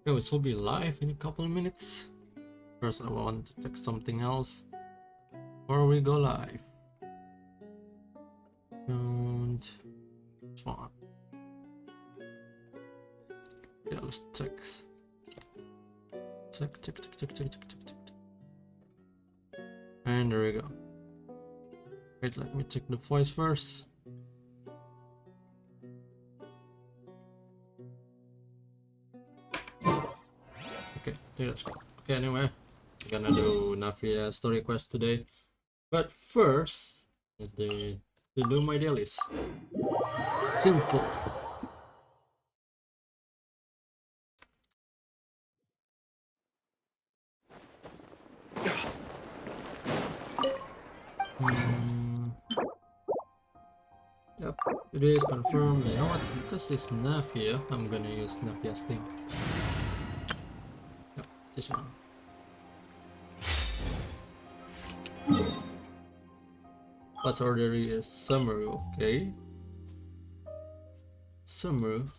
Okay, we will be live in a couple of minutes. First, I want to check something else before we go live. And fine. Yeah, let's check. Check. And there we go. Wait, let me check the voice first. Okay, let's go. Okay, anyway, we're gonna do Navia story quest today. But first, to do my dailies. Simple. Yep, it is confirmed. You know what? Because it's Navia, I'm gonna use Navia's thing. Yep, this one. Let's order is Summeru, okay? Summeru.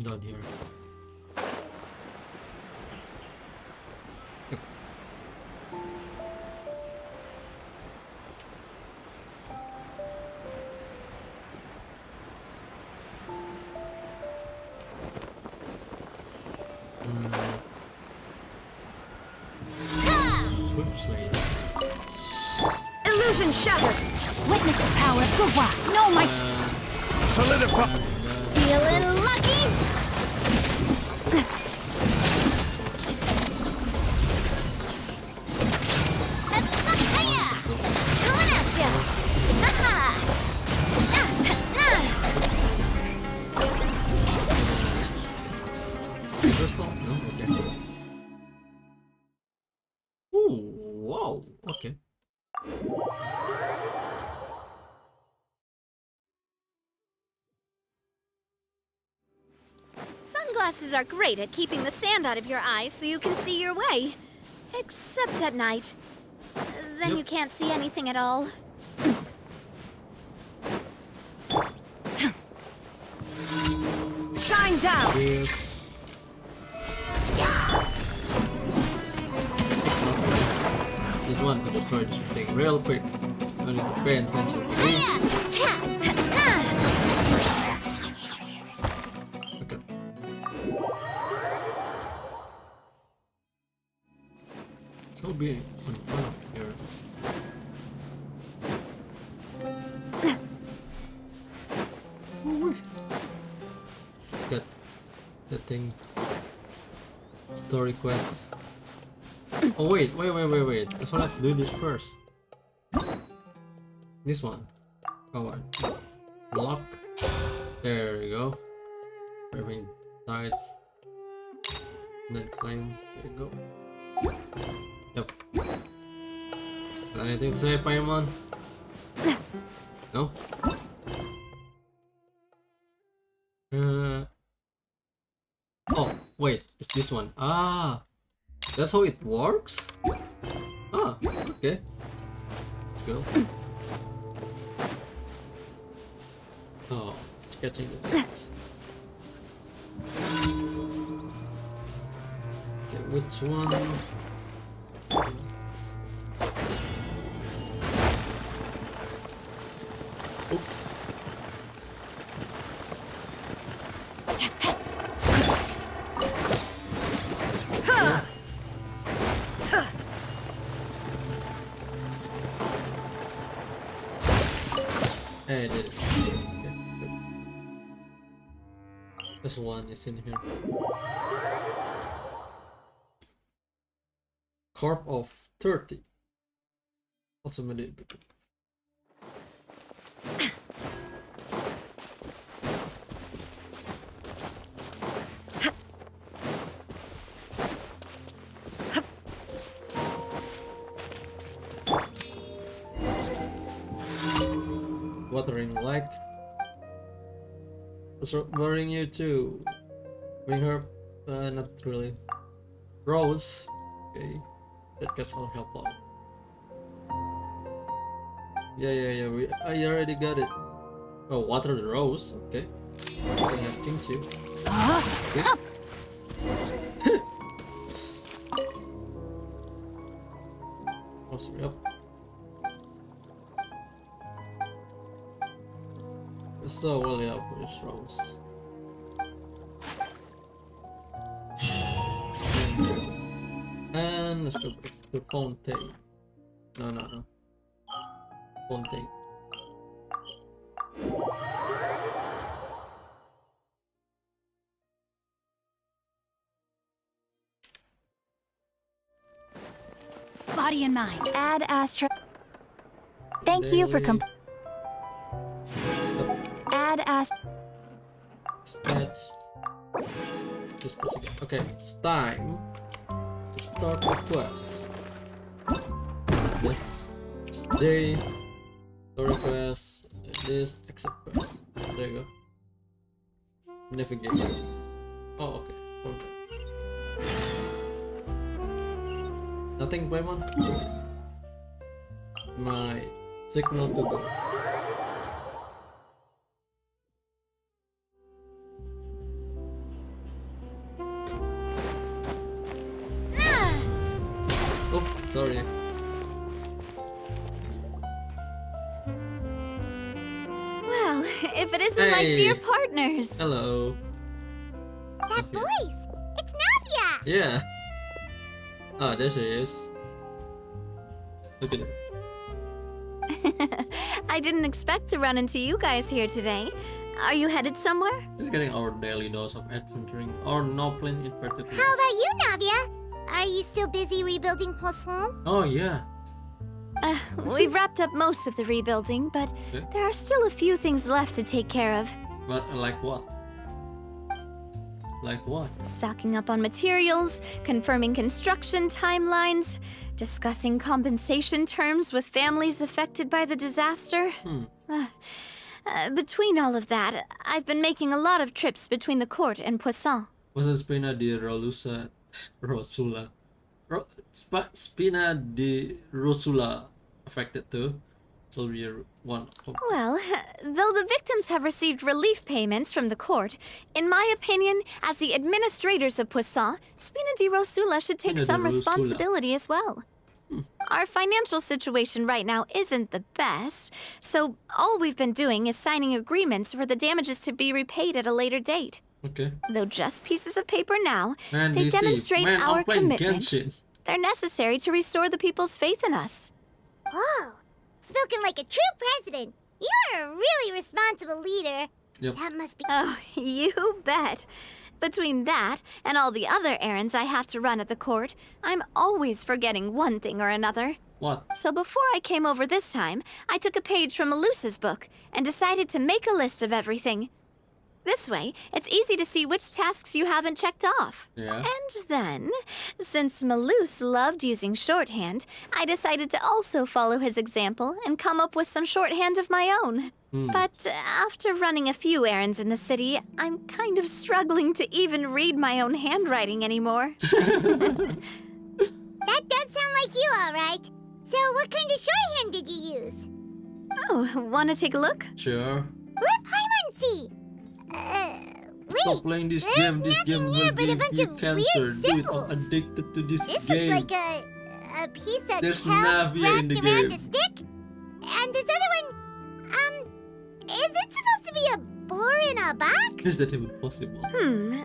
Down here. Yep. Illusion shattered. Witness the power of the rock. No, my solidify. Feeling lucky. Coming at ya. Crystal? No? Okay. Ooh, wow, okay. Sunglasses are great at keeping the sand out of your eyes so you can see your way. Except at night. Then you can't see anything at all. Shine down! Yes. Just want to destroy this thing real quick. I need to pay attention to me. Okay. So be in front of here. Get the thing. Story quest. Oh wait. I still have to do this first. This one. Oh, block. There we go. Everything sides. Then climb. There you go. Yep. Got anything to say, Paimon? No? Oh, wait. It's this one. Ah! That's how it works? Ah, okay. Let's go. Oh, sketching the things. Okay, which one? Oops. Hey, I did it. Okay, good. This one is in here. Corp of 30. Also made it bigger. Watering like. What's worrying you too? Bring her, not really. Rose. Okay. That guess I'll help out. Yeah. I already got it. Oh, water the rose. Okay. I have thank you. Okay. Rose, up. So well, yeah, push Rose. And let's go back to Fontaine. No. Fontaine. Body and mind. Add Astra. Thank you for Add Astra. Stats. Just press again. Okay, it's time to start the quest. It's day. Story quest. This accept quest. There you go. Navigate. Oh, okay. Okay. Nothing, Paimon? Okay. My signal to go. Oops, sorry. Well, if it isn't my dear Hey. partners. Hello. That Navia. voice! It's Navia! Yeah. Ah, there she is. Look at it. I didn't expect to run into you guys here today. Are you headed somewhere? Just getting our daily dose of adventuring, or no plan in particular. How about you, Navia? Are you still busy rebuilding Poisson? Oh yeah. We've wrapped up most of the rebuilding, but Okay. there are still a few things left to take care of. But like what? Like what? Stocking up on materials, confirming construction timelines, discussing compensation terms with families affected by the disaster. Between all of that, I've been making a lot of trips between the court and Poisson. Was Spina di Rosula? Spina di Rosula affected too? So we're one. Well, though the victims have received relief payments from the court, in my opinion, as the administrators of Poisson, Spina di Rosula should take Spina di some Rosula. responsibility as well. Our financial situation right now isn't the best, so all we've been doing is signing agreements for the damages to be repaid at a later date. Okay. Though just pieces of paper now, Man, they DC. demonstrate Man, our I'm playing commitment. Genshin. They're necessary to restore the people's faith in us. Oh, spoken like a true president. You're a really responsible leader. Yep. That must be... Oh, you bet. Between that and all the other errands I have to run at the court, I'm always forgetting one thing or another. What? So before I came over this time, I took a page from Melusa's book and decided to make a list of everything. This way, it's easy to see which tasks you haven't checked off. Yeah. And then, since Melus loved using shorthand, I decided to also follow his example and come up with some shorthand of my own. But after running a few errands in the city, I'm kind of struggling to even read my own handwriting anymore. That does sound like you, all right. So what kind of shorthand did you use? Oh, want to take a look? Sure. Let Paimon see. Stop Wait, playing this there's game. This game nothing will here but a give bunch you of cancer. weird Dude, I'm symbols. addicted to this This game. looks like a piece of There's kelp Navia wrapped in the around game. a stick. And this other one, is it supposed to be a boar in a box? Is that even possible? Dude,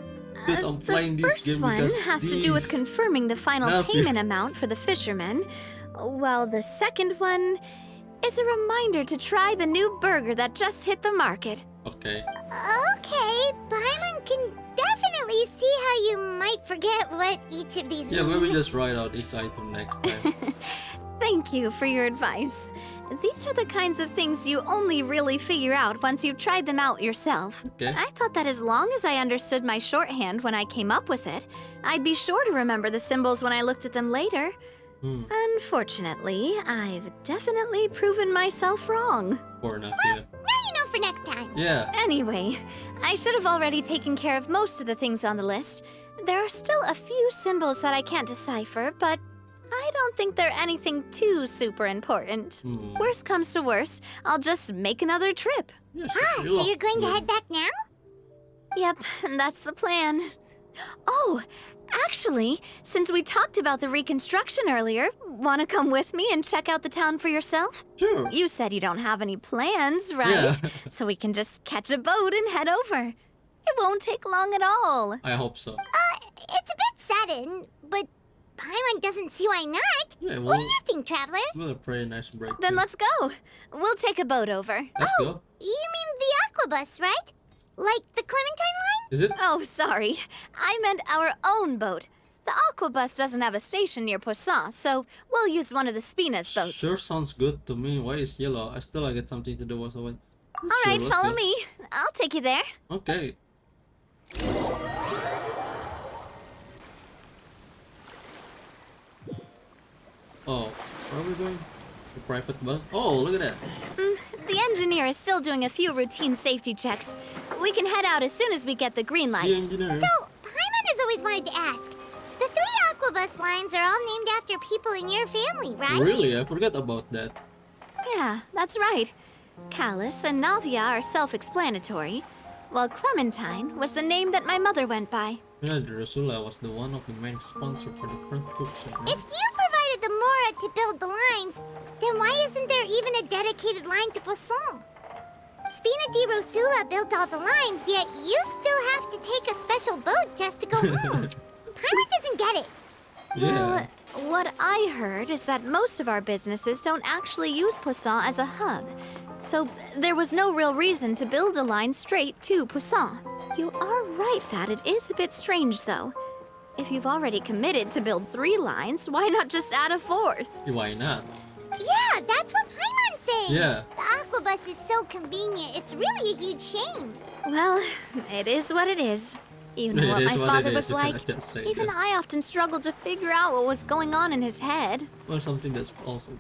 I'm playing this first game one because has to do with these- confirming the final Navia. payment amount for the fishermen, while the second one is a reminder to try the new burger that just hit the market. Okay. Okay, Paimon can definitely see how you might forget what each of these Yeah, mean. maybe just write out each item next time. Thank you for your advice. These are the kinds of things you only really figure out once you've tried them out yourself. Okay. I thought that as long as I understood my shorthand when I came up with it, I'd be sure to remember the symbols when I looked at them later. Unfortunately, I've definitely proven myself wrong. Poor Navia. Now you know for next time. Yeah. Anyway, I should have already taken care of most of the things on the list. There are still a few symbols that I can't decipher, but I don't think they're anything too super important. Worst comes to worst, I'll just make another trip. Yeah, So you're going to head back now? Yep, that's the plan. Oh, actually, since we talked about the reconstruction earlier, want to come with me and check out the town for yourself? Sure. You said you don't have any plans, right? Yeah. So we can just catch a boat and head over. It won't take long at all. I hope so. It's a bit sudden, but Paimon doesn't see why not. Yeah, What do you think, Traveler? we'll have a pretty nice break. Then too. let's go. We'll take a boat over. Let's go. You mean the Aquabus, right? Like the Clementine line? Is it? Oh, sorry. I meant our own boat. The Aquabus doesn't have a station near Poisson, so we'll use one of the Spina's boats. Sure, sounds good to me. Why is yellow? I still get something to do with it. All right, follow me. I'll take you there. Okay. Oh, where are we going? The private bus? Oh, look at that. The engineer is still doing a few routine safety checks. We can head out as soon as we get the green light. The engineer. So, Paimon has always wanted to ask. The 3 Aquabus lines are all named after people in your family, right? Really? I forgot about that. Yeah, that's right. Callus and Navia are self-explanatory, while Clementine was the name that my mother went by. Yeah, Drusilla was the one of the main sponsor for the construction. If you provided the Mora to build the lines, then why isn't there even a dedicated line to Poisson? Spina di Rosula built all the lines, yet you still have to take a special boat just to go home. Paimon doesn't get it. Yeah. Well, what I heard is that most of our businesses don't actually use Poisson as a hub. So there was no real reason to build a line straight to Poisson. You are right that it is a bit strange, though. If you've already committed to build 3 lines, why not just add a 4th? Why not? Yeah, that's what Paimon's saying. Yeah. The Aquabus is so convenient, it's really a huge shame. Well, it is what it is. You know It what is my what father it was is. like? Just say Even that. I often struggled to figure out what was going on in his head. Well, something that's also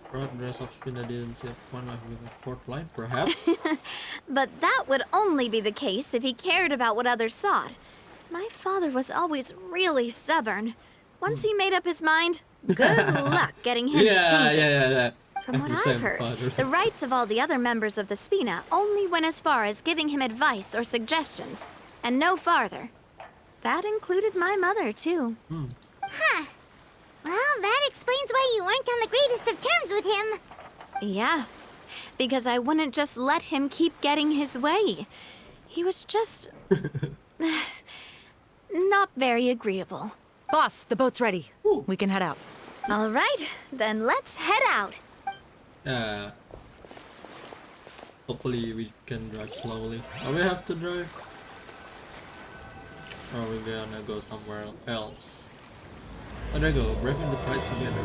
progress of Spina didn't see a point of with a 4th line, perhaps? But that would only be the case if he cared about what others thought. My father was always really stubborn. Once he made up his mind, good luck getting him to change it. yeah. From what Every I've heard, father. the rights of all the other members of the Spina only went as far as giving him advice or suggestions, and no farther. That included my mother, too. Huh. Well, that explains why you weren't on the greatest of terms with him. Yeah, because I wouldn't just let him keep getting his way. He was just... not very agreeable. Boss, the boat's ready. Ooh. We can head out. All right, then let's head out. Yeah. Hopefully we can drive slowly. Or we have to drive? Or are we gonna go somewhere else? Oh, there we go, breaking the tides together.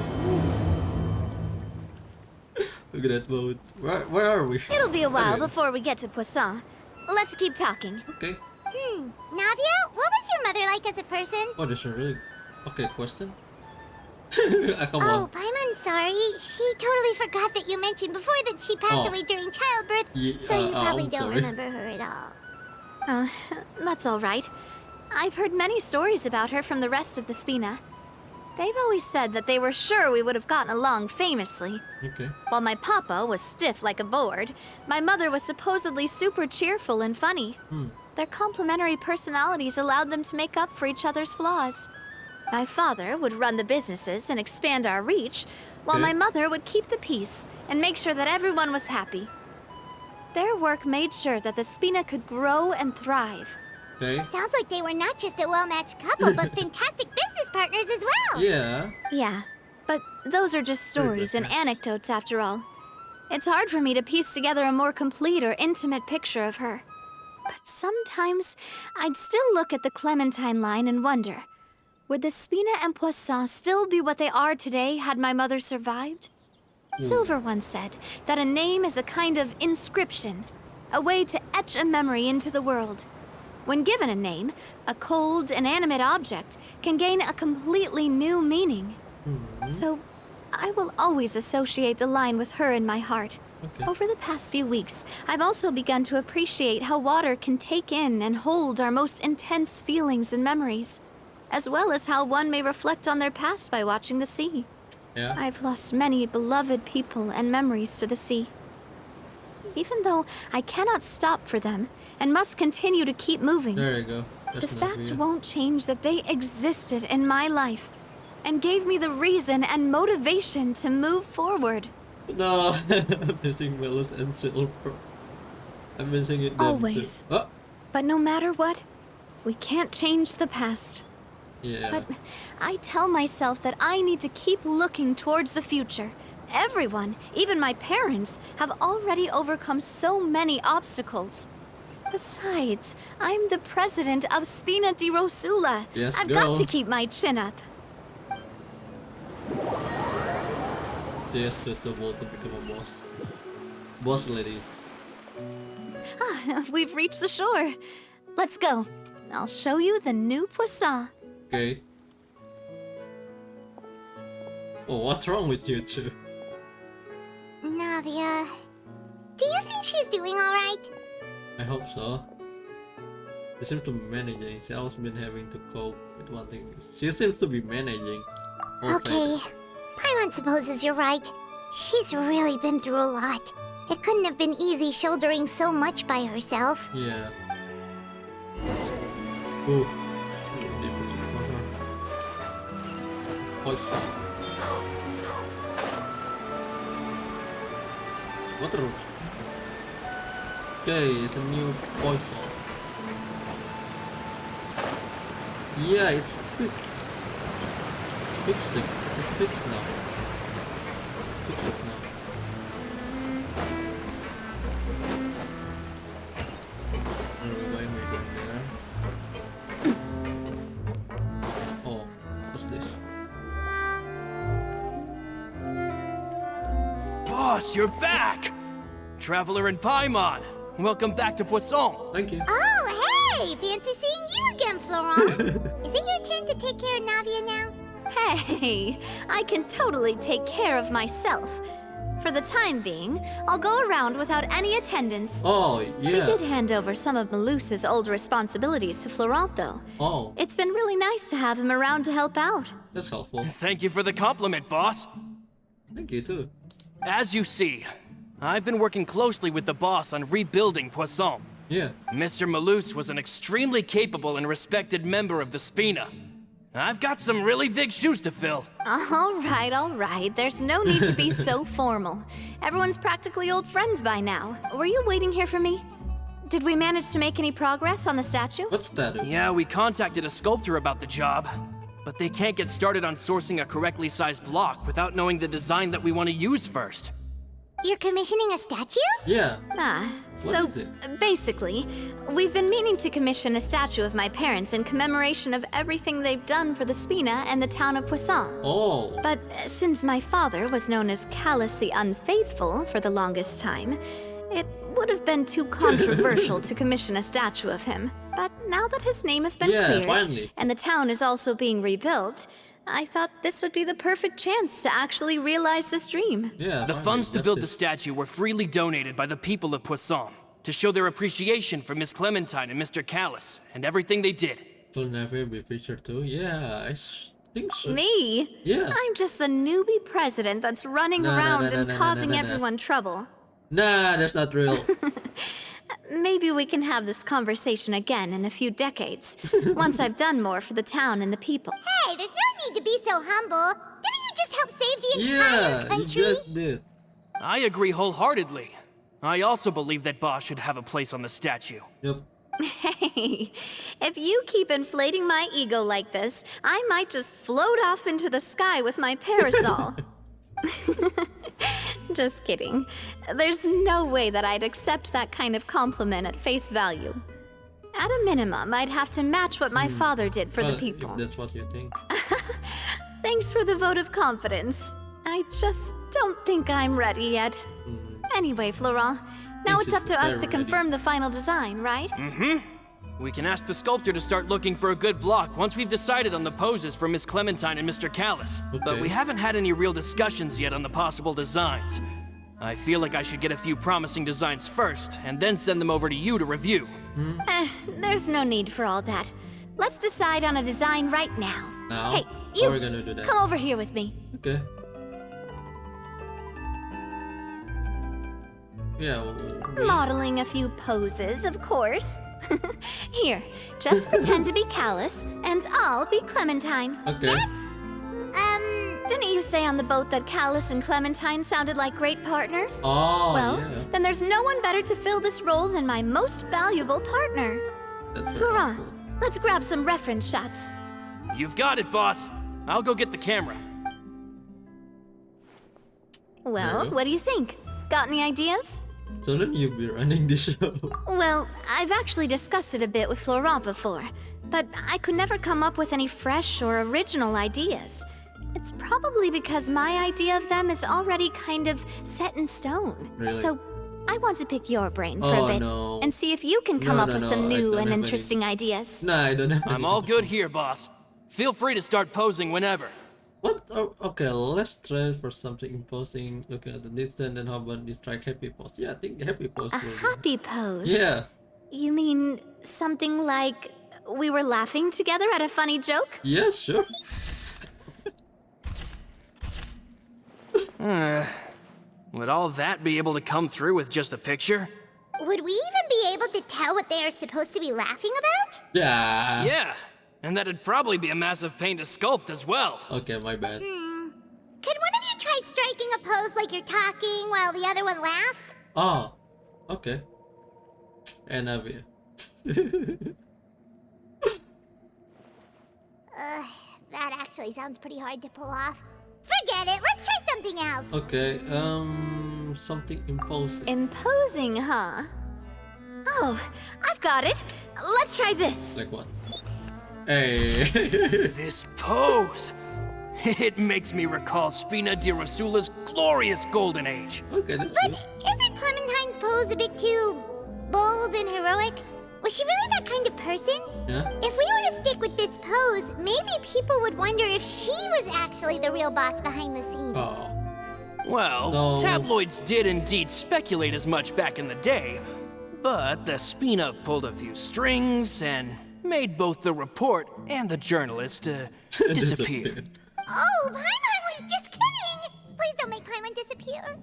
Look at that boat. Where are we? It'll be a while Okay. before we get to Poisson. Let's keep talking. Okay. Navia, what was your mother like as a person? Oh, there's a really... Okay, question? Come Oh, on. Paimon, sorry. She totally forgot that you mentioned before that she passed Oh. away during childbirth, so you probably I'm don't sorry. remember her at all. That's all right. I've heard many stories about her from the rest of the Spina. They've always said that they were sure we would have gotten along famously. Okay. While my papa was stiff like a board, my mother was supposedly super cheerful and funny. Their complementary personalities allowed them to make up for each other's flaws. My father would run the businesses and expand our reach, while Okay. my mother would keep the peace and make sure that everyone was happy. Their work made sure that the Spina could grow and thrive. Okay. Sounds like they were not just a well-matched couple, but fantastic business partners as well. Yeah. Yeah, but those are just stories and different. anecdotes after all. It's hard for me to piece together a more complete or intimate picture of her. But sometimes I'd still look at the Clementine line and wonder, would the Spina and Poisson still be what they are today had my mother survived? Silver once said that a name is a kind of inscription, a way to etch a memory into the world. When given a name, a cold, inanimate object can gain a completely new meaning. So, I will always associate the line with her in my heart. Okay. Over the past few weeks, I've also begun to appreciate how water can take in and hold our most intense feelings and memories. as well as how one may reflect on their past by watching the sea. Yeah. I've lost many beloved people and memories to the sea. Even though I cannot stop for them and must continue to keep moving, There you go. That's the fact Navia. won't change that they existed in my life and gave me the reason and motivation to move forward. No, I'm missing Melus and Silver. I'm missing it. Always. Too. Oh, But no matter what, we can't change the past. yeah. But I tell myself that I need to keep looking towards the future. Everyone, even my parents, have already overcome so many obstacles. Besides, I'm the president of Spina di Rosula. Yes, I've girl. got to keep my chin up. They're suitable to become a boss. Boss lady. Ah, we've reached the shore. Let's go. I'll show you the new poisson. Okay. Oh, what's wrong with you two? Navia, do you think she's doing alright? I hope so. She seems to be managing. She always been having to cope with one thing. She seems to be managing. Okay, Paimon supposes you're right. She's really been through a lot. It couldn't have been easy shouldering so much by herself. Yeah. Ooh. Difficult for her. Poison. Water root. Okay, it's a new poison. Yeah, it's fixed. It's fixed. It's fixed now. Fix it now. Where are we going? We're going there. Oh, what's this? Boss, you're back! Traveler and Paimon, welcome back to Poisson. Thank you. Oh, hey! Fancy seeing you again, Florent. Is it your turn to take care of Navia now? Hey, I can totally take care of myself. For the time being, I'll go around without any attendance. Oh, I yeah. did hand over some of Malus's old responsibilities to Florent, though. Oh, It's been really nice to have him around to help out. that's helpful. Thank you for the compliment, boss. Thank you too. As you see, I've been working closely with the boss on rebuilding Poisson. Yeah. Mr. Malus was an extremely capable and respected member of the Spina. I've got some really big shoes to fill. All right. There's no need to be so formal. Everyone's practically old friends by now. Were you waiting here for me? Did we manage to make any progress on the statue? What's that? Yeah, we contacted a sculptor about the job, but they can't get started on sourcing a correctly sized block without knowing the design that we want to use first. You're commissioning a statue? Yeah. So is it? basically, we've been meaning to commission a statue of my parents in commemoration of everything they've done for the Spina and the town of Poisson. Oh. But since my father was known as Callus the Unfaithful for the longest time, it would have been too controversial to commission a statue of him. But now that his name has been Yeah, cleared, finally. and the town is also being rebuilt, I thought this would be the perfect chance to actually realize this dream. Yeah. The finally, funds to build the justice. statue were freely donated by the people of Poisson to show their appreciation for Miss Clementine and Mr. Callus and everything they did. Will Navia be featured too? Yeah, think so. Me? Yeah. I'm just the newbie president that's running around and causing everyone trouble. Nah, that's not real. Maybe we can have this conversation again in a few decades, once I've done more for the town and the people. Hey, there's no need to be so humble. Didn't you just help save the entire Yeah, you country? just did. I agree wholeheartedly. I also believe that Boss should have a place on the statue. Yep. Hey, if you keep inflating my ego like this, I might just float off into the sky with my parasol. Just kidding. There's no way that I'd accept that kind of compliment at face value. At a minimum, I'd have to match what my father did for the Well, people. if that's what you think. Thanks for the vote of confidence. I just don't think I'm ready yet. Anyway, Florent, now Thinks it's up to us very to ready. confirm the final design, right? We can ask the sculptor to start looking for a good block once we've decided on the poses for Miss Clementine and Mr. Callus. But Okay. we haven't had any real discussions yet on the possible designs. I feel like I should get a few promising designs first, and then send them over to you to review. There's no need for all that. let's decide on a design right now. Now? Hey, How you, are we gonna do that? come over here with me. Okay. Yeah. Modeling a few poses, of course. Here, just pretend to be Callus, and I'll be Clementine. Okay. Didn't you say on the boat that Callus and Clementine sounded like great partners? Oh, Well, yeah. then there's no one better to fill this role than my most valuable partner. That's very Florent, cool. let's grab some reference shots. You've got it, boss. I'll go get the camera. Well, Yeah. what do you think? Got any ideas? Shouldn't you be running the show? Well, I've actually discussed it a bit with Florent before, but I could never come up with any fresh or original ideas. It's probably because my idea of them is already kind of set in stone. Really? So I want to pick your brain for Oh, a bit no. and see if you can come No, up no, with no, some I new don't and have any. interesting ideas. Nah, I don't have I'm any. all good here, boss. Feel free to start posing whenever. What? Oh, okay, let's try for something imposing. Looking at the distance, then how about this try happy pose? Yeah, I think happy pose A will do. happy pose? Yeah. You mean something like we were laughing together at a funny joke? Yeah, sure. Would all that be able to come through with just a picture? Would we even be able to tell what they are supposed to be laughing about? Yeah. Yeah, and that'd probably be a massive pain to sculpt as well. Okay, my bad. Could one of you try striking a pose like you're talking while the other one laughs? Oh, okay. And Navia. That actually sounds pretty hard to pull off. Forget it, let's try something else. Okay, something imposing. Imposing, huh? Oh, I've got it. Let's try this. Like what? Hey. This pose! It makes me recall Spina di Rosula's glorious golden age. Okay, that's But good. isn't Clementine's pose a bit too bold and heroic? Was she really that kind of person? Yeah. If we were to stick with this pose, maybe people would wonder if she was actually the real boss behind the scenes. Oh. Well, No. tabloids did indeed speculate as much back in the day, but the Spina pulled a few strings and made both the report and the journalist disappear. Oh, Paimon was just kidding! Please don't make Paimon disappear.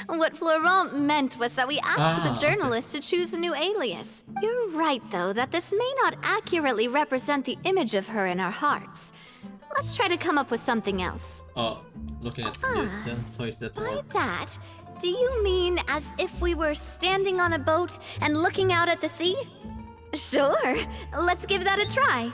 What Florent meant was that we asked the okay. journalist to choose a new alias. You're right, though, that this may not accurately represent the image of her in our hearts. Let's try to come up with something else. Oh, looking at the distance, how is that By work? that, do you mean as if we were standing on a boat and looking out at the sea? Sure, let's give that a try.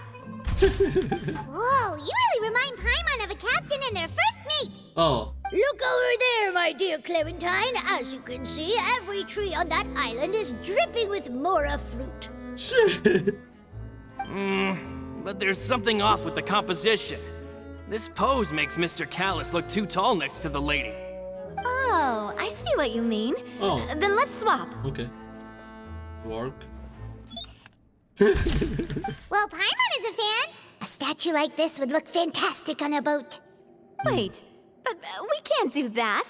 Whoa, you really remind Paimon of a captain and their first mate. Oh, Look over there, my dear Clementine. As you can see, every tree on that island is dripping with mora fruit. shit. But there's something off with the composition. This pose makes Mr. Callus look too tall next to the lady. Oh, I see what you mean. Oh. Then let's swap. Okay. Work. Well, Paimon is a fan. A statue like this would look fantastic on a boat. Wait, but we can't do that.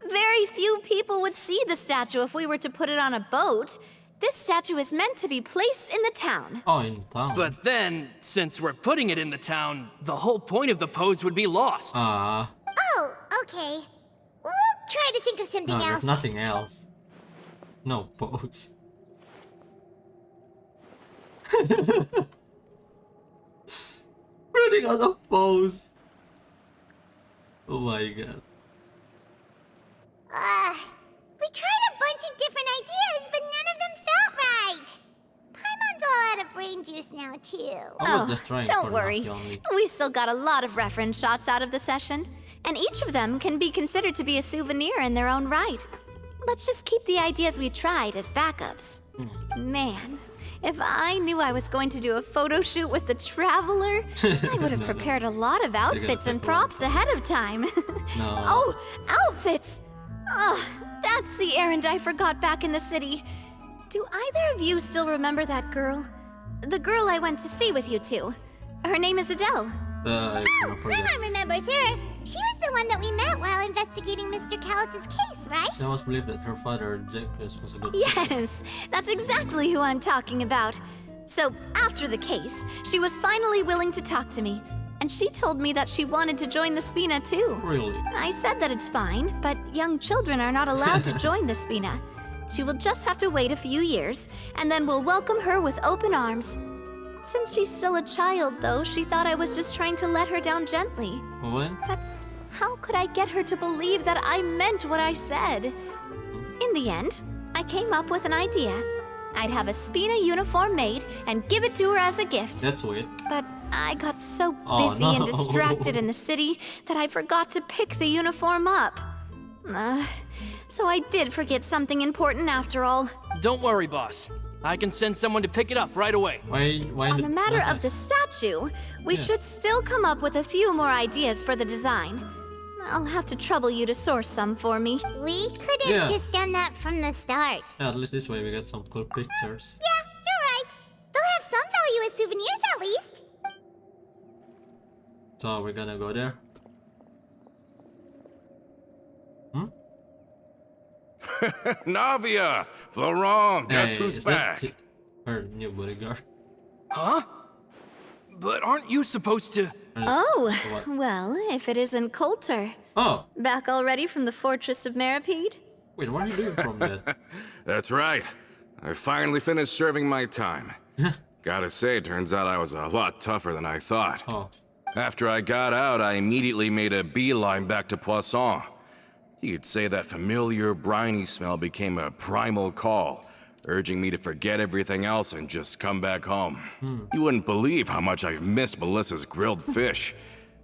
Very few people would see the statue if we were to put it on a boat. This statue is meant to be placed in the town. Oh, in town. But then, since we're putting it in the town, the whole point of the pose would be lost. Ah, Oh, okay. We'll try to think of something no, else. there's nothing else. No pose. Running out of pose. Oh my god. We tried a bunch of different ideas, but none of them felt right. Paimon's all out of brain juice now, too. I was just trying don't for worry. Navia only. We still got a lot of reference shots out of the session, and each of them can be considered to be a souvenir in their own right. Let's just keep the ideas we tried as backups. Man, if I knew I was going to do a photo shoot with the Traveler, I would have No, no. prepared a lot of outfits and pick one. props ahead of time. No. Oh, outfits! Oh, that's the errand I forgot back in the city. Do either of you still remember that girl? The girl I went to see with you two. Her name is Adele. I Oh, forgot. Paimon remembers her. She was the one that we met while investigating Mr. Callus's case, right? She always believed that her father, Jacques, was a good person. Yes, that's exactly who I'm talking about. So, after the case, she was finally willing to talk to me. And she told me that she wanted to join the Spina too. Really? I said that it's fine, but young children are not allowed to join the Spina. She will just have to wait a few years, and then we'll welcome her with open arms. Since she's still a child, though, she thought I was just trying to let her down gently. What? But how could I get her to believe that I meant what I said? In the end, I came up with an idea. I'd have a Spina uniform made and give it to her as a gift. That's weird. But I got so busy Oh, no. and distracted in the city that I forgot to pick the uniform up. So I did forget something important after all. Don't worry, boss. I can send someone to pick it up right away. Why On the matter of the statue, we should still come up with a few more ideas for the design. I'll have to trouble you to source some for me. We could have just done that from the start. Yeah, at least this way we get some cool pictures. Yeah, you're right. They'll have some value as souvenirs at least. So we're gonna go there. Hmm? Navia! Florent, guess Hey, who's is that back? her new bodyguard? Huh? But aren't you supposed to... Oh, What? well, if it isn't Coulter. Oh! Back already from the Fortress of Meripede? Wait, what are you doing from that? That's right. I finally finished serving my time. Gotta say, turns out I was a lot tougher than I thought. Oh. After I got out, I immediately made a beeline back to Poisson. You could say that familiar briny smell became a primal call, urging me to forget everything else and just come back home. You wouldn't believe how much I've missed Melissa's grilled fish.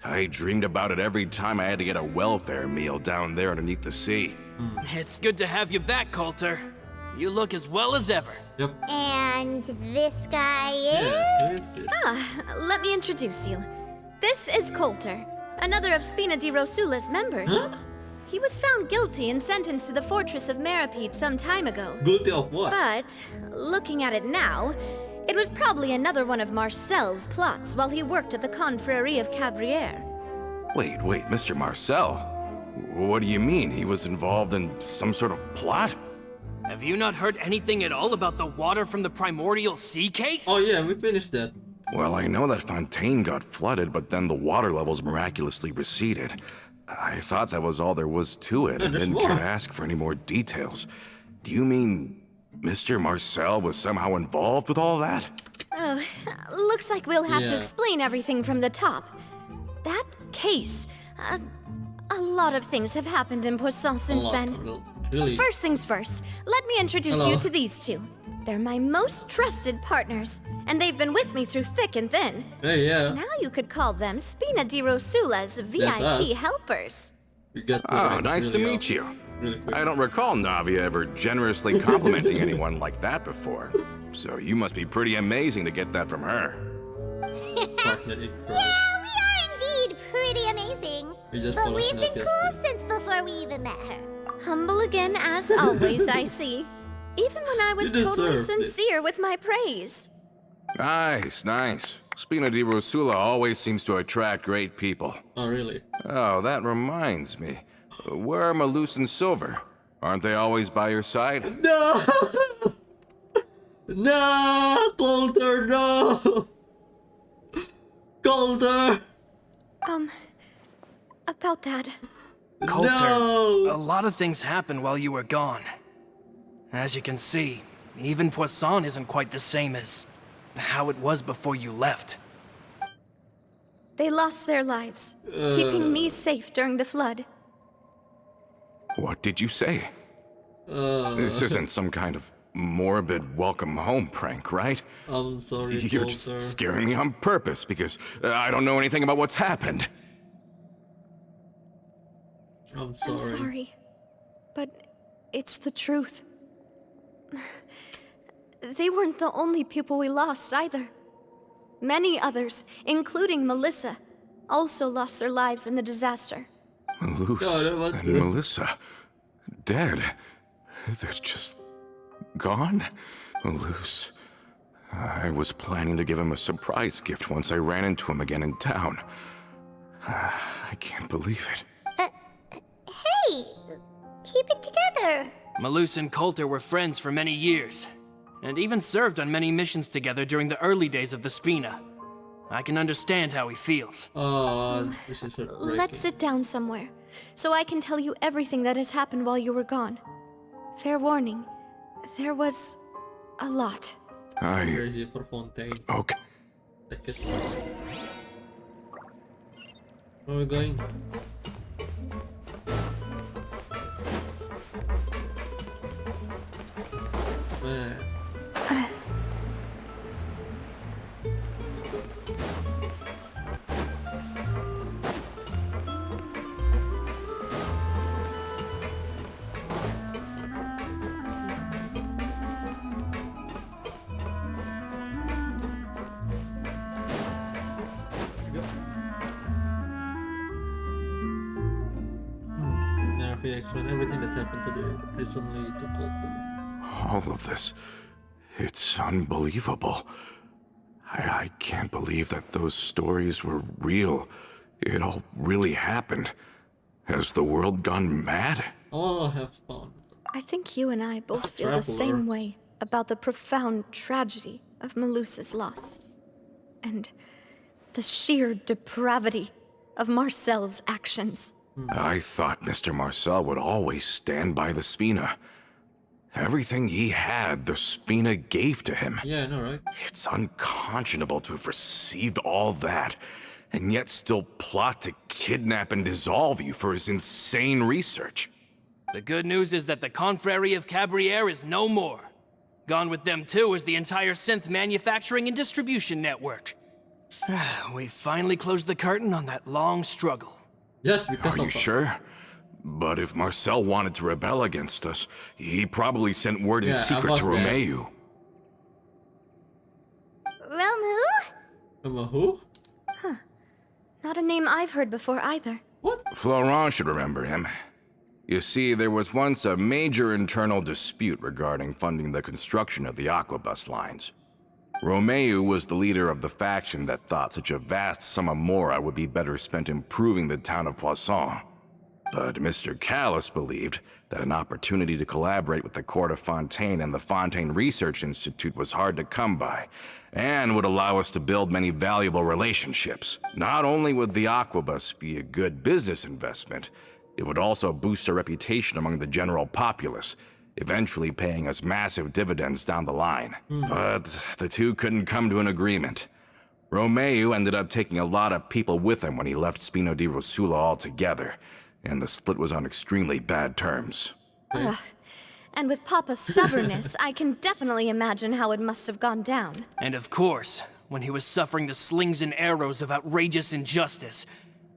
I dreamed about it every time I had to get a welfare meal down there underneath the sea. It's good to have you back, Coulter. You look as well as ever. Yep. And this guy is? Yeah, who is this? Let me introduce you. This is Coulter, another of Spina di Rosula's members. Huh? He was found guilty and sentenced to the Fortress of Meripede some time ago. Guilty of what? But, looking at it now, it was probably another one of Marcel's plots while he worked at the Confrérie of Cabrières. Wait, Mr. Marcel? What do you mean? He was involved in some sort of plot? Have you not heard anything at all about the water from the primordial sea case? Oh yeah, we finished that. Well, I know that Fontaine got flooded, but then the water levels miraculously receded. I thought that was all there was to it, and there's didn't care more. to ask for any more details. Do you mean Mr. Marcel was somehow involved with all that? Oh, looks like we'll have to Yeah. explain everything from the top. That case, a lot of things have happened in Poisson A since lot. then. Really? First things first, let me introduce Hello. you to these two. They're my most trusted partners, and they've been with me through thick and thin. Hey, yeah. Now you could call them Spina di Rosula's VIP us. helpers. We got to Oh, like, nice to really meet you. Really quick. I don't recall Navia ever generously complimenting anyone like that before. So you must be pretty amazing to get that from her. Partner in crime. Yeah, we are indeed pretty amazing. We just But followed we've been Navia's cool since before we even met her. Humble again as always, I see. Even when I was You totally deserved it. sincere with my praise. Nice. Spina di Rosula always seems to attract great people. Oh, really? Oh, that reminds me. Where are Malus and Silver? Aren't they always by your side? No! No! Coulter, no! Coulter! About that. Coulter, No! a lot of things happened while you were gone. As you can see, even Poisson isn't quite the same as how it was before you left. They lost their lives, keeping me safe during the flood. What did you say? This isn't some kind of morbid welcome home prank, right? I'm sorry, You're Coulter. just scaring me on purpose because I don't know anything about what's happened. I'm sorry. I'm sorry, but it's the truth. They weren't the only people we lost either. Many others, including Melissa, also lost their lives in the disaster. Malus God, what and the- Melissa, dead. They're just gone. Malus. I was planning to give him a surprise gift once I ran into him again in town. I can't believe it. Hey, keep it together. Malus and Coulter were friends for many years. and even served on many missions together during the early days of the Spina. I can understand how he feels. Oh, this is heartbreaking. Let's sit down somewhere, so I can tell you everything that has happened while you were gone. Fair warning, there was a lot. Crazy for Fontaine. Okay. Take it. Where are we going? Man. Navia explained everything that happened to the recently to Colton. All of this. It's unbelievable. I can't believe that those stories were real. It all really happened. Has the world gone mad? Oh, have fun. I think you and I both As a feel the traveler. same way about the profound tragedy of Melusa's loss. And the sheer depravity of Marcel's actions. I thought Mr. Marcel would always stand by the Spina. Everything he had, the Spina gave to him. Yeah, I know, right? It's unconscionable to have received all that, and yet still plot to kidnap and dissolve you for his insane research. The good news is that the Confrérie of Cabriere is no more. Gone with them too is the entire synth manufacturing and distribution network. We finally closed the curtain on that long struggle. Just because Are of you us. sure? But if Marcel wanted to rebel against us, he probably sent word in Yeah, secret to about that. Romeu. Romu? Who? Not a name I've heard before either. What? Florent should remember him. You see, there was once a major internal dispute regarding funding the construction of the Aquabus lines. Romeu was the leader of the faction that thought such a vast sum of mora would be better spent improving the town of Poisson. But Mr. Callis believed that an opportunity to collaborate with the court of Fontaine and the Fontaine Research Institute was hard to come by, and would allow us to build many valuable relationships. Not only would the Aquabus be a good business investment, it would also boost our reputation among the general populace, eventually paying us massive dividends down the line. But the two couldn't come to an agreement. Romeu ended up taking a lot of people with him when he left Spino di Rosula altogether, and the split was on extremely bad terms. And with Papa's stubbornness, I can definitely imagine how it must have gone down. And of course, when he was suffering the slings and arrows of outrageous injustice,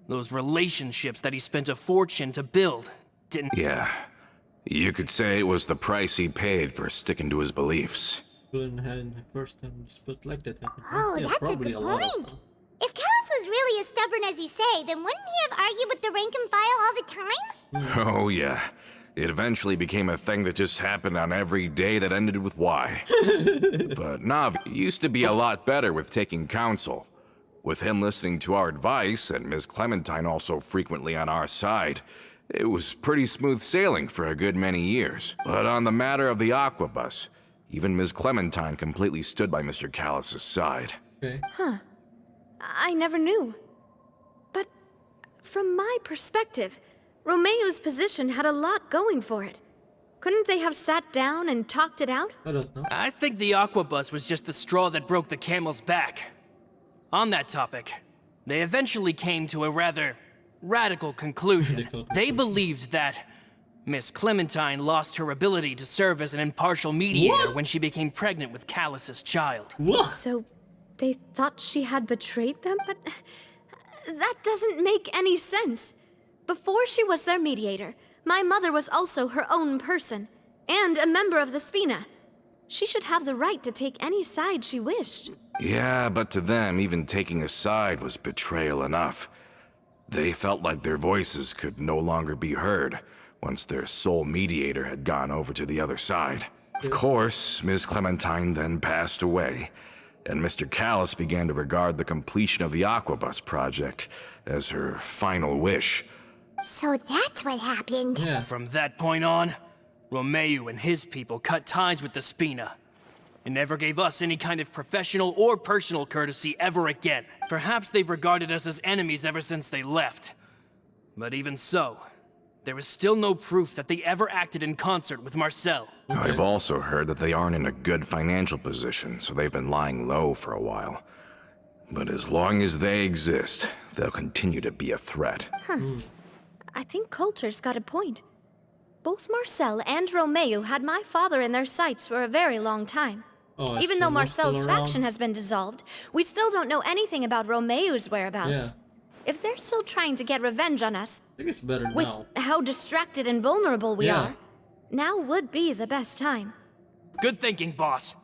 those relationships that he spent a fortune to build didn't... Yeah, you could say it was the price he paid for sticking to his beliefs. Couldn't had first time split like that happened. Oh, Yeah, that's a probably good lot of point. them. If Callus was really as stubborn as you say, then wouldn't he have argued with the rank and file all the time? Oh yeah, it eventually became a thing that just happened on every day that ended with Y. But Navia used to be a lot better with taking counsel. With him listening to our advice, and Ms. Clementine also frequently on our side, it was pretty smooth sailing for a good many years. But on the matter of the Aquabus, even Ms. Clementine completely stood by Mr. Callus's side. Okay. I never knew. But from my perspective, Romeu's position had a lot going for it. Couldn't they have sat down and talked it out? I don't know. I think the Aquabus was just the straw that broke the camel's back. On that topic, they eventually came to a rather radical conclusion. Radical They conclusion. believed that Miss Clementine lost her ability to serve as an impartial mediator What? when she became pregnant with Callus's child. What? So they thought she had betrayed them? But that doesn't make any sense. Before she was their mediator, my mother was also her own person, and a member of the Spina. She should have the right to take any side she wished. Yeah, but to them, even taking a side was betrayal enough. They felt like their voices could no longer be heard once their sole mediator had gone over to the other side. Of course, Ms. Clementine then passed away, and Mr. Callus began to regard the completion of the Aquabus project as her final wish. So that's what happened. Yeah. From that point on, Romeu and his people cut ties with the Spina. and never gave us any kind of professional or personal courtesy ever again. Perhaps they've regarded us as enemies ever since they left. But even so, there is still no proof that they ever acted in concert with Marcel. I've also heard that they aren't in a good financial position, so they've been lying low for a while. But as long as they exist, they'll continue to be a threat. I think Coulter's got a point. Both Marcel and Romeo had my father in their sights for a very long time. Oh, Even though Marcel's faction has been dissolved, we still don't know anything about Romeo's whereabouts. Yeah. If they're still trying to get revenge on us, I think it's better with now. how distracted and vulnerable we Yeah. are, now would be the best time. Good thinking, boss.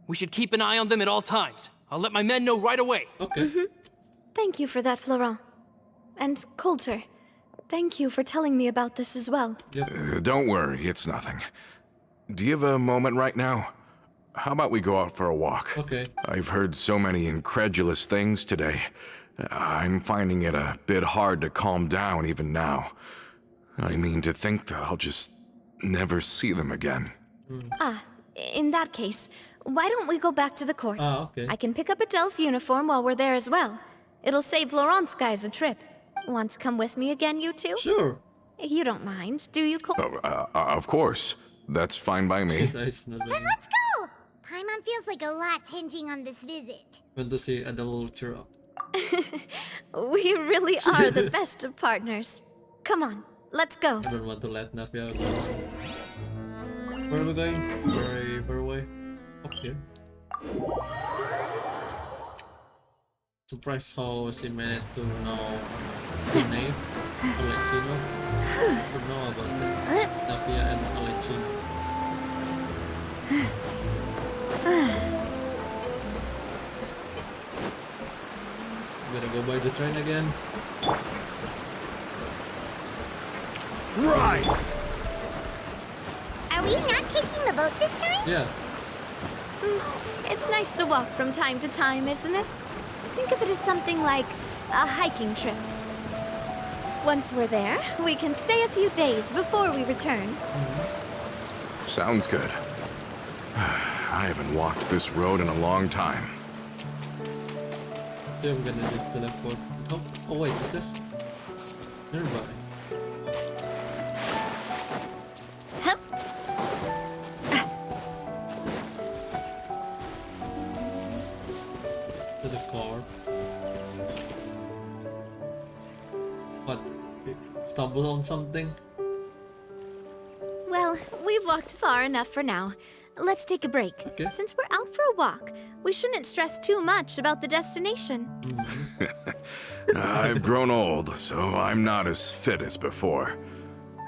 We should keep an eye on them at all times. I'll let my men know right away. Okay. Thank you for that, Florent. And Coulter, thank you for telling me about this as well. Don't worry, it's nothing. Do you have a moment right now? How about we go out for a walk? Okay. I've heard so many incredulous things today. I'm finding it a bit hard to calm down even now. I mean, to think that I'll just never see them again. In that case, why don't we go back to the court? Okay. I can pick up Adele's uniform while we're there as well. It'll save Laurent's guys a trip. Want to come with me again, you two? Sure. You don't mind, do you, Cole? Of course. That's fine by me. Then let's go! Paimon feels like a lot's hinging on this visit. Want to see Adele cheer up. We really are the best of partners. Come on, let's go. I don't want to let Navia go. Where are we going? Very far away. Up here. Surprised how she managed to know the name. Alexino. I don't know about that. Navia and Alexino. Gotta go by the train again. Right! Are we not taking the boat this time? Yeah. It's nice to walk from time to time, isn't it? Think of it as something like a hiking trip. Once we're there, we can stay a few days before we return. Sounds good. I haven't walked this road in a long time. Yeah, I'm gonna just teleport. Oh wait, is this nearby? Hup. To the car. What? You stumble on something? Well, we've walked far enough for now. Let's take a break. Okay. Since we're out for a walk, we shouldn't stress too much about the destination. I've grown old, so I'm not as fit as before.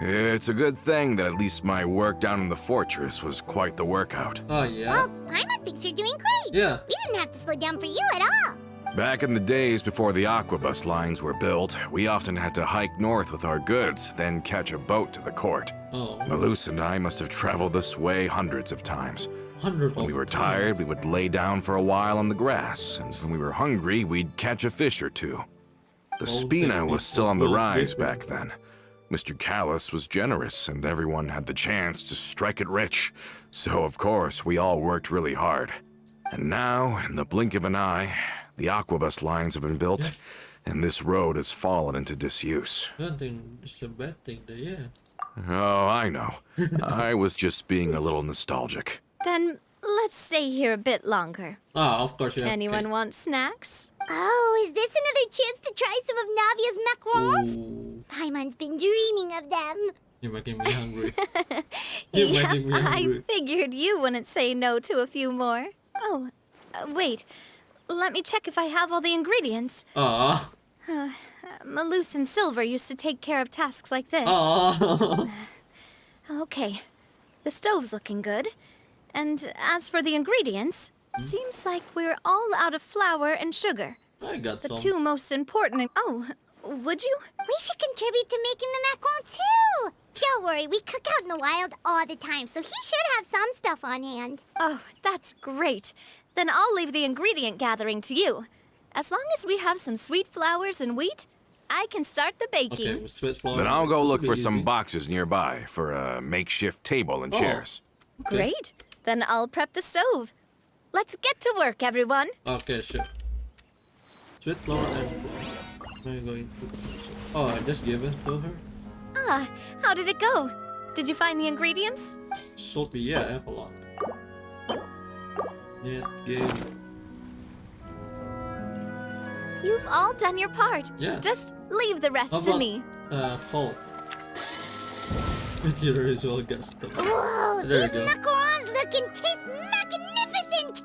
It's a good thing that at least my work down in the fortress was quite the workout. Oh yeah. Well, Paimon thinks you're doing great. Yeah. We didn't have to slow down for you at all. Back in the days before the aquabus lines were built, we often had to hike north with our goods, then catch a boat to the court. Oh. Malus and I must have traveled this way hundreds of times. Hundred. When we were tired, we would lay down for a while on the grass, and when we were hungry, we'd catch a fish or two. The spina was still on the rise back then. Mr. Callus was generous, and everyone had the chance to strike it rich. So, of course, we all worked really hard. And now, in the blink of an eye, the aquabus lines have been built, and this road has fallen into disuse. I don't think it's a bad thing, though, yeah. Oh, I know. I was just being a little nostalgic. Then let's stay here a bit longer. Ah, of course, yeah. Anyone want snacks? Oh, is this another chance to try some of Navia's macarons? Ooh, Paimon's been dreaming of them. you're making me hungry. You're making me I hungry. figured you wouldn't say no to a few more. Oh, wait. Let me check if I have all the ingredients. Ah. Malus and Silver used to take care of tasks like this. Ah. Okay, the stove's looking good. And as for the ingredients, seems like we're all out of flour and sugar. I got The some. two most important. Oh, would you? We should contribute to making the macaron too. Don't worry, we cook out in the wild all the time, so he should have some stuff on hand. Oh, that's great. Then I'll leave the ingredient gathering to you. As long as we have some sweet flours and wheat, I can start the baking. Okay, we switch floor. Then I'll go This look will for be some easy. boxes nearby for a makeshift table and chairs. Okay. Great. Then I'll prep the stove. Let's get to work, everyone. Okay, sure. Sweet flower and I'm going to. Oh, I just gave it to her. Ah, how did it go? Did you find the ingredients? Salty, yeah, I have a lot. Net game. You've all done your part. Yeah. Just leave the rest How to about, me. Fault. Material is well gusto. Whoa, There these you go. macarons look and taste magnificent!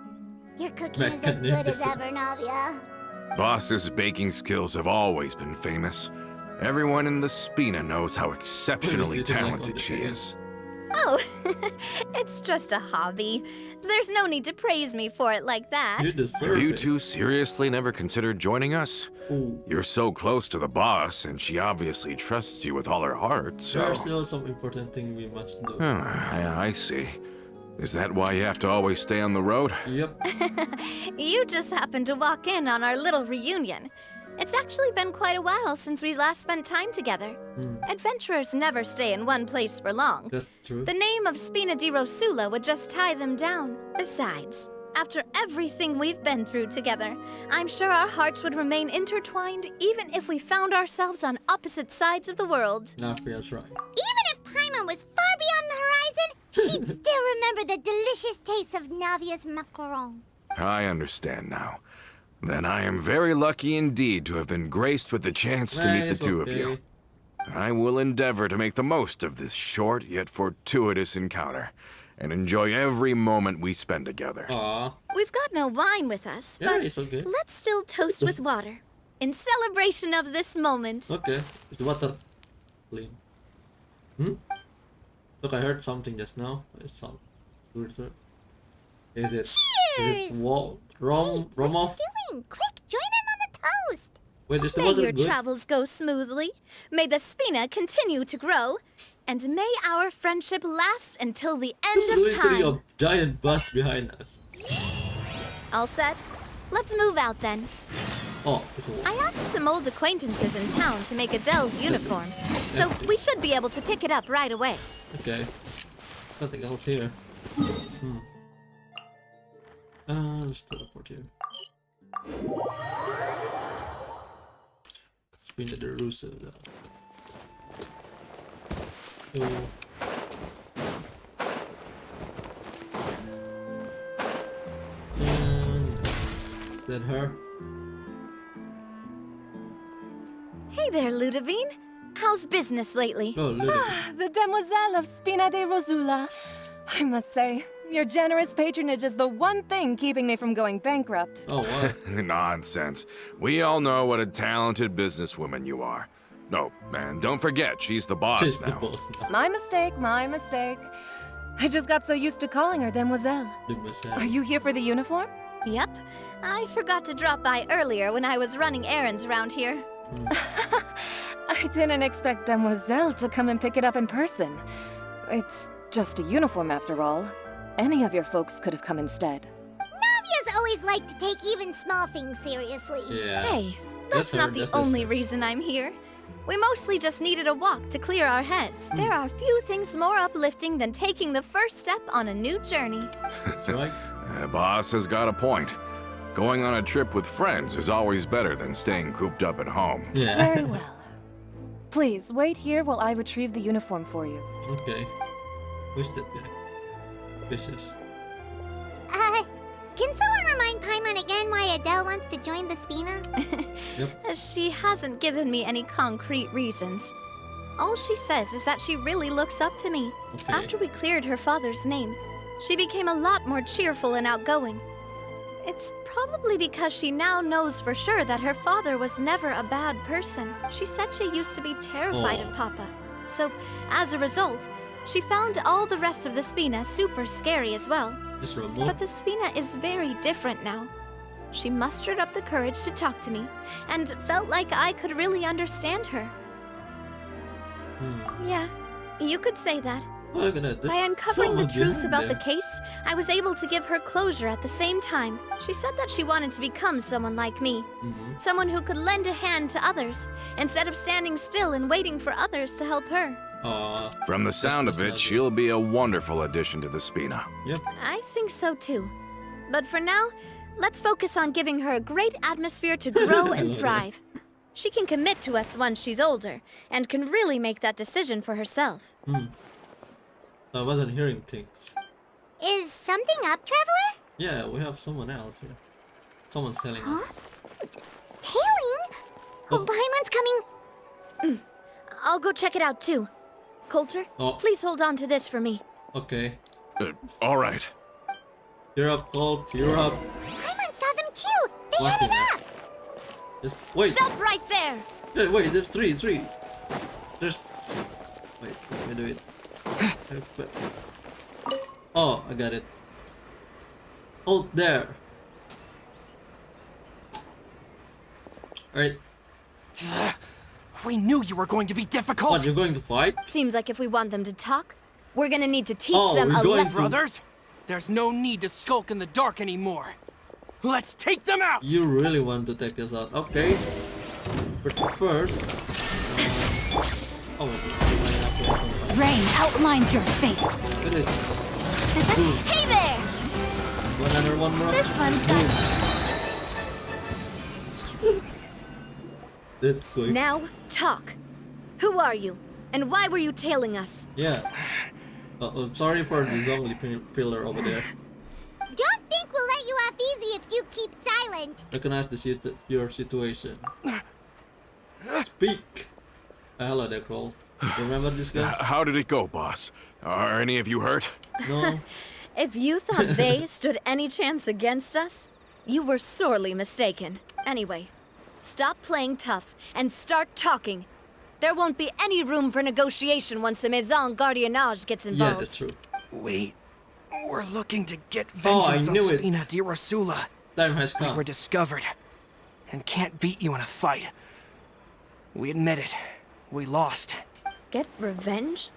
Your cooking is as good as Magnificent. ever, Navia. Boss's baking skills have always been famous. Everyone in the Spina knows how exceptionally sitting like on talented the she edge. is. Oh, it's just a hobby. There's no need to praise me for it like that. You deserve Have you it. two seriously never considered joining us? Ooh. You're so close to the boss, and she obviously trusts you with all her heart, so... There are still some important thing we must do. I see. Is that why you have to always stay on the road? Yep. You just happened to walk in on our little reunion. It's actually been quite a while since we last spent time together. Adventurers never stay in one place for long. That's true. The name of Spina di Rosula would just tie them down. Besides, after everything we've been through together, I'm sure our hearts would remain intertwined even if we found ourselves on opposite sides of the world. Navia's right. Even if Paimon was far beyond the horizon, she'd still remember the delicious taste of Navia's macaron. I understand now. Then I am very lucky indeed to have been graced with the chance to meet the Nice, two of okay. you. I will endeavor to make the most of this short yet fortuitous encounter, and enjoy every moment we spend together. Aw. We've got no wine with us, Yeah, but it's okay. let's still toast with water in celebration of this moment. Okay. Is the water clean? Look, I heard something just now. It's some weird sort. Is it? Is Cheers! it rum off? Doing? Quick, join in on the toast! Wait, is the May water your good? travels go smoothly. May the Spina continue to grow. And may our friendship last until the end There's of literally time. a giant bus behind us. All set? Let's move out then. Oh, it's a I asked some old acquaintances in town to make Adele's uniform, so we should be able to pick it up right away. Okay. Nothing else here. Let's teleport here. Spin the Rosa. Is that her? Hey there, Ludovine. How's business lately? Oh, look. The Demoiselle of Spina de Rosula. I must say, your generous patronage is the one thing keeping me from going bankrupt. Oh, what? Nonsense. We all know what a talented businesswoman you are. No, and don't forget, she's the boss She's the now. boss now. My mistake, my mistake. I just got so used to calling her Demoiselle. Are you here for the uniform? Yep. I forgot to drop by earlier when I was running errands around here. I didn't expect Demoiselle to come and pick it up in person. It's just a uniform after all. Any of your folks could have come instead. Navia's always liked to take even small things seriously. Yeah. Hey, that's her, not the that's only her. reason I'm here. We mostly just needed a walk to clear our heads. There are few things more uplifting than taking the first step on a new journey. That's right. Boss has got a point. Going on a trip with friends is always better than staying cooped up at home. Yeah. Very well. Please, wait here while I retrieve the uniform for you. Okay. Who's that guy? Vicious. Can someone remind Paimon again why Adele wants to join the Spina? She hasn't given me any concrete reasons. All she says is that she really looks up to me. Okay. After we cleared her father's name, she became a lot more cheerful and outgoing. It's probably because she now knows for sure that her father was never a bad person. She said she used to be terrified Oh. of Papa. So, as a result, she found all the rest of the Spina super scary as well. This remote. But the Spina is very different now. She mustered up the courage to talk to me, and felt like I could really understand her. Yeah, you could say that. Oh, goodness, By there's uncovering the someone truth behind about the there. case, I was able to give her closure at the same time. She said that she wanted to become someone like me. Someone who could lend a hand to others, instead of standing still and waiting for others to help her. From the sound of it, she'll be a wonderful addition to the Spina. Yep. I think so too. But for now, let's focus on giving her a great atmosphere to grow and thrive. She can commit to us once she's older, and can really make that decision for herself. I wasn't hearing things. Is something up, Traveler? Yeah, we have someone else here. Someone's telling us. Tailing? Oh. Paimon's coming. I'll go check it out too. Coulter, Oh. please hold on to this for me. Okay. All right. Tear up, Colt. Tear up. Paimon saw them too. They Watching headed it. up. Just wait. Stop right there! Hey, wait, there's three. There's. Wait, let me do it. Oh, I got it. Hold there. Alright. We knew you were going to be difficult. What, you're going to fight? Seems like if we want them to talk, we're gonna need to teach Oh, them we're a going lesson. Brothers, there's no need to skulk in the dark anymore. Let's take them out! You really want to take us out. Okay. But first. Rain outlines your fate. It is. Hey there! One more. This one's got... This quick. Now, talk. Who are you? And why were you tailing us? Yeah. I'm sorry for the zombie pillar over there. Don't think we'll let you off easy if you keep silent. Recognize your situation. Speak. Hello there, Kroll. Remember this guy? How did it go, boss? Are any of you hurt? No. If you thought they stood any chance against us, you were sorely mistaken. Anyway, stop playing tough and start talking. There won't be any room for negotiation once the Maison Gardiennage gets involved. Yeah, that's true. We're looking to get Oh, I vengeance on knew it. Spina di Rosula. Time has We come. were discovered and can't beat you in a fight. We admit it. We lost. Get revenge?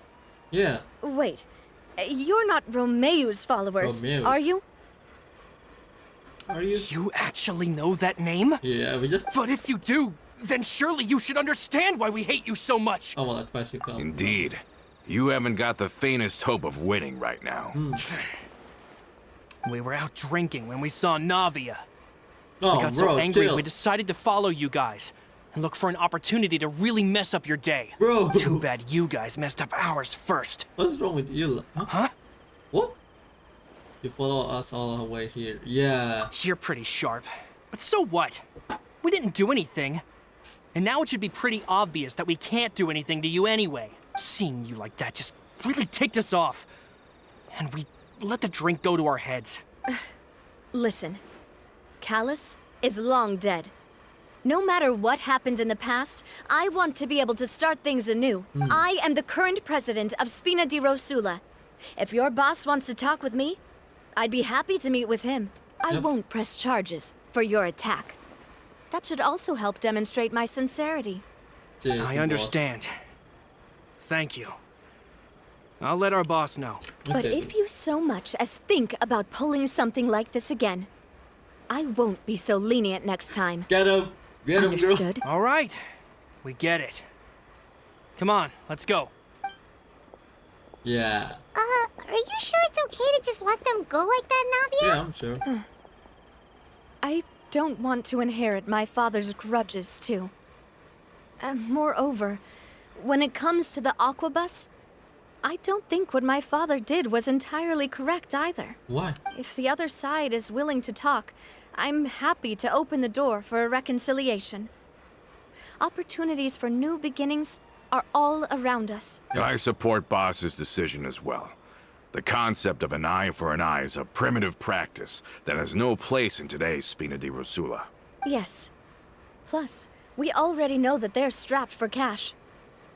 Yeah. Wait, you're not Romeu's followers, Romeu's. are you? Are you? You actually know that name? Yeah, we just. But if you do, then surely you should understand why we hate you so much. I will advise you come. Indeed. You haven't got the faintest hope of winning right now. We were out drinking when we saw Navia. Oh, We got bro, so angry chill. we decided to follow you guys and look for an opportunity to really mess up your day. Bro. Too bad you guys messed up ours first. What's wrong with you? Huh? What? You follow us all the way here. Yeah. You're pretty sharp. But so what? We didn't do anything. And now it should be pretty obvious that we can't do anything to you anyway. Seeing you like that just really ticked us off. And we let the drink go to our heads. Listen, Callus is long dead. No matter what happened in the past, I want to be able to start things anew. I am the current president of Spina di Rosula. If your boss wants to talk with me, I'd be happy to meet with him. I Yep. won't press charges for your attack. That should also help demonstrate my sincerity. Cheers, I boss. understand. Thank you. I'll let our boss know. But Okay. if you so much as think about pulling something like this again, I won't be so lenient next time. Get him! Get him, girl! Understood? All right. We get it. Come on, let's go. Yeah. Are you sure it's okay to just let them go like that, Navia? Yeah, I'm sure. I don't want to inherit my father's grudges, too. Moreover, when it comes to the Aquabus, I don't think what my father did was entirely correct either. Why? If the other side is willing to talk, I'm happy to open the door for a reconciliation. Opportunities for new beginnings are all around us. I support Boss's decision as well. The concept of an eye for an eye is a primitive practice that has no place in today's Spina di Rosula. Yes. Plus, we already know that they're strapped for cash.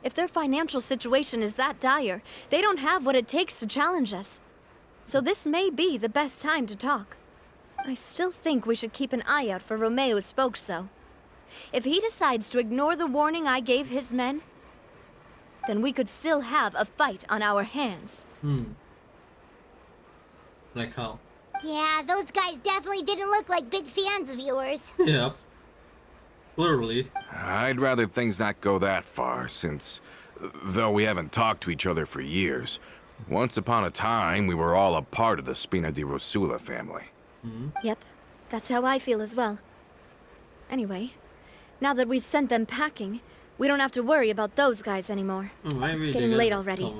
If their financial situation is that dire, they don't have what it takes to challenge us. So this may be the best time to talk. I still think we should keep an eye out for Romeu's folks, though. If he decides to ignore the warning I gave his men, then we could still have a fight on our hands. Like how? Yeah, those guys definitely didn't look like big fans of yours. Yeah. Clearly. I'd rather things not go that far, since, though we haven't talked to each other for years, once upon a time we were all a part of the Spina di Rosula family. Yep, that's how I feel as well. Anyway, now that we've sent them packing, we don't have to worry about those guys anymore. It's getting late already.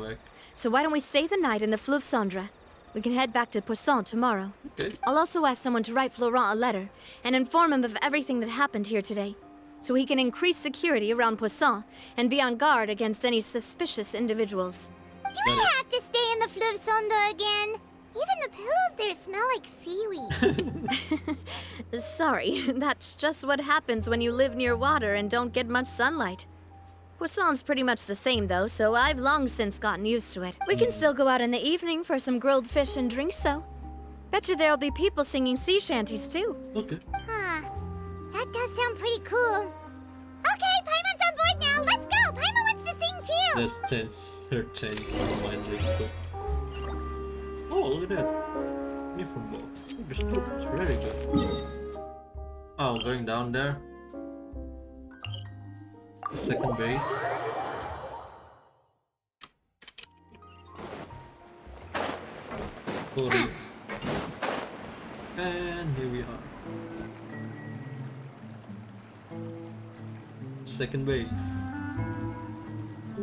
So why don't we stay the night in the Fleuve Cendre? We can head back to Poisson tomorrow. Okay. I'll also ask someone to write Florent a letter and inform him of everything that happened here today, so he can increase security around Poisson and be on guard against any suspicious individuals. Do we have to stay in the Fleuve Cendre again? Even the pillows there smell like seaweed. Sorry, that's just what happens when you live near water and don't get much sunlight. Poisson's pretty much the same though, so I've long since gotten used to it. We can still go out in the evening for some grilled fish and drinks though. Betcha there'll be people singing sea shanties too. Okay. Huh. That does sound pretty cool. Okay, Paimon's on board now. Let's go. Paimon wants to sing too. Let's change her mind real quick. Oh, look at that. Different box. It's very good. Oh, going down there. The second base. Sorry. And here we are. Second base.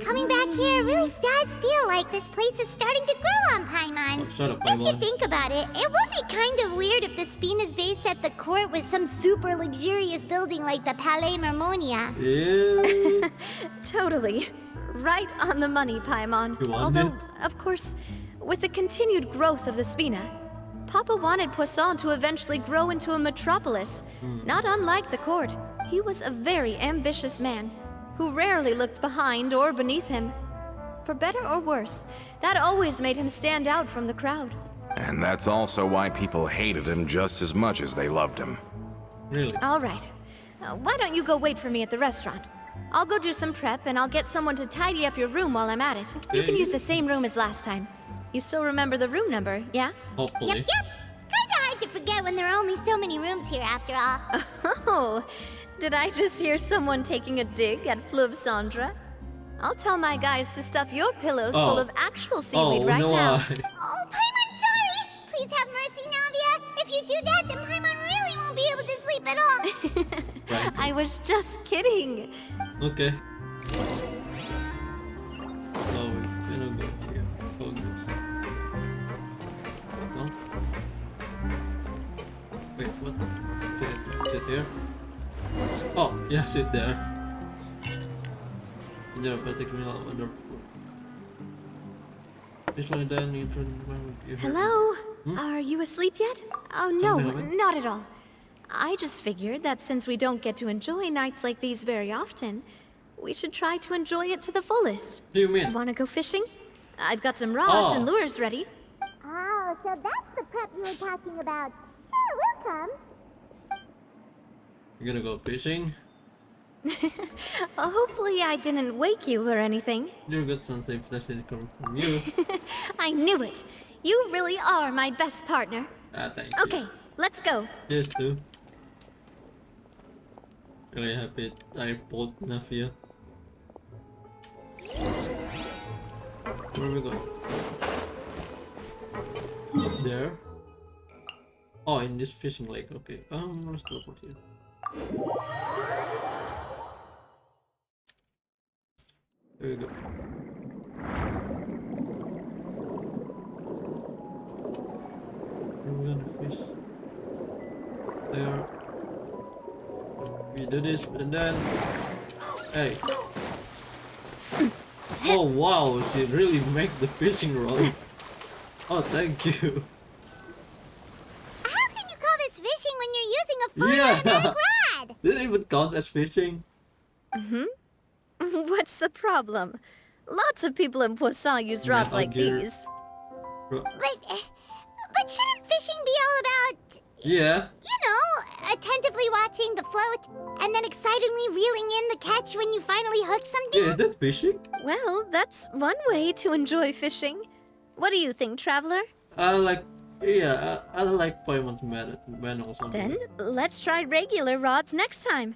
Coming back here really does feel like this place is starting to grow on Paimon. Oh, shut up, If you Paimon. think about it, it would be kind of weird if the Spina's base at the court was some super luxurious building like the Palais Mermonia. Yeah. Totally. Right on the money, Paimon. You want Although, it? of course, with the continued growth of the Spina, Papa wanted Poisson to eventually grow into a metropolis, not unlike the court. He was a very ambitious man, who rarely looked behind or beneath him. For better or worse, that always made him stand out from the crowd. And that's also why people hated him just as much as they loved him. Really? All right. Why don't you go wait for me at the restaurant? I'll go do some prep and I'll get someone to tidy up your room while I'm at it. You can use the same room as last time. You still remember the room number, yeah? Hopefully. Yep. Kinda hard to forget when there are only so many rooms here after all. Oh, did I just hear someone taking a dig at Fleuve Cendre? I'll tell my guys to stuff your pillows full of actual seaweed right no, now. Oh, Paimon, sorry! Please have mercy, Navia. If you do that, then Paimon really won't be able to sleep at all. Right. I was just kidding. Okay. So we're gonna go here. Focus. No? Wait, what? Sit here? Oh, yeah, sit there. Yeah, if I take me out under. Just like that, you turn around. Hello? Are you asleep yet? Oh no, Something happened? not at all. I just figured that since we don't get to enjoy nights like these very often, we should try to enjoy it to the fullest. What do you mean? Wanna go fishing? I've got some rods and lures ready. Oh, so that's the prep you were talking about. Sure, we'll come. You're gonna go fishing? Hopefully I didn't wake you or anything. You're good sensei if that's any coming from you. I knew it. You really are my best partner. Thank you. Okay, let's go. Yes, too. Really happy I pulled Navia. Where are we going? Up there? Oh, in this fishing lake, okay. Let's teleport here. There we go. We're gonna fish there. We do this and then hey. Oh wow, she really make the fishing rod. Oh, thank you. How can you call this fishing when you're using a full automatic rod? Did it even count as fishing? What's the problem? Lots of people in Poisson use rods like these. But shouldn't fishing be all about, Yeah. you know, attentively watching the float and then excitedly reeling in the catch when you finally hook something? Yeah, is that fishing? Well, that's one way to enjoy fishing. What do you think, Traveler? I like Paimon's man or something. Then let's try regular rods next time.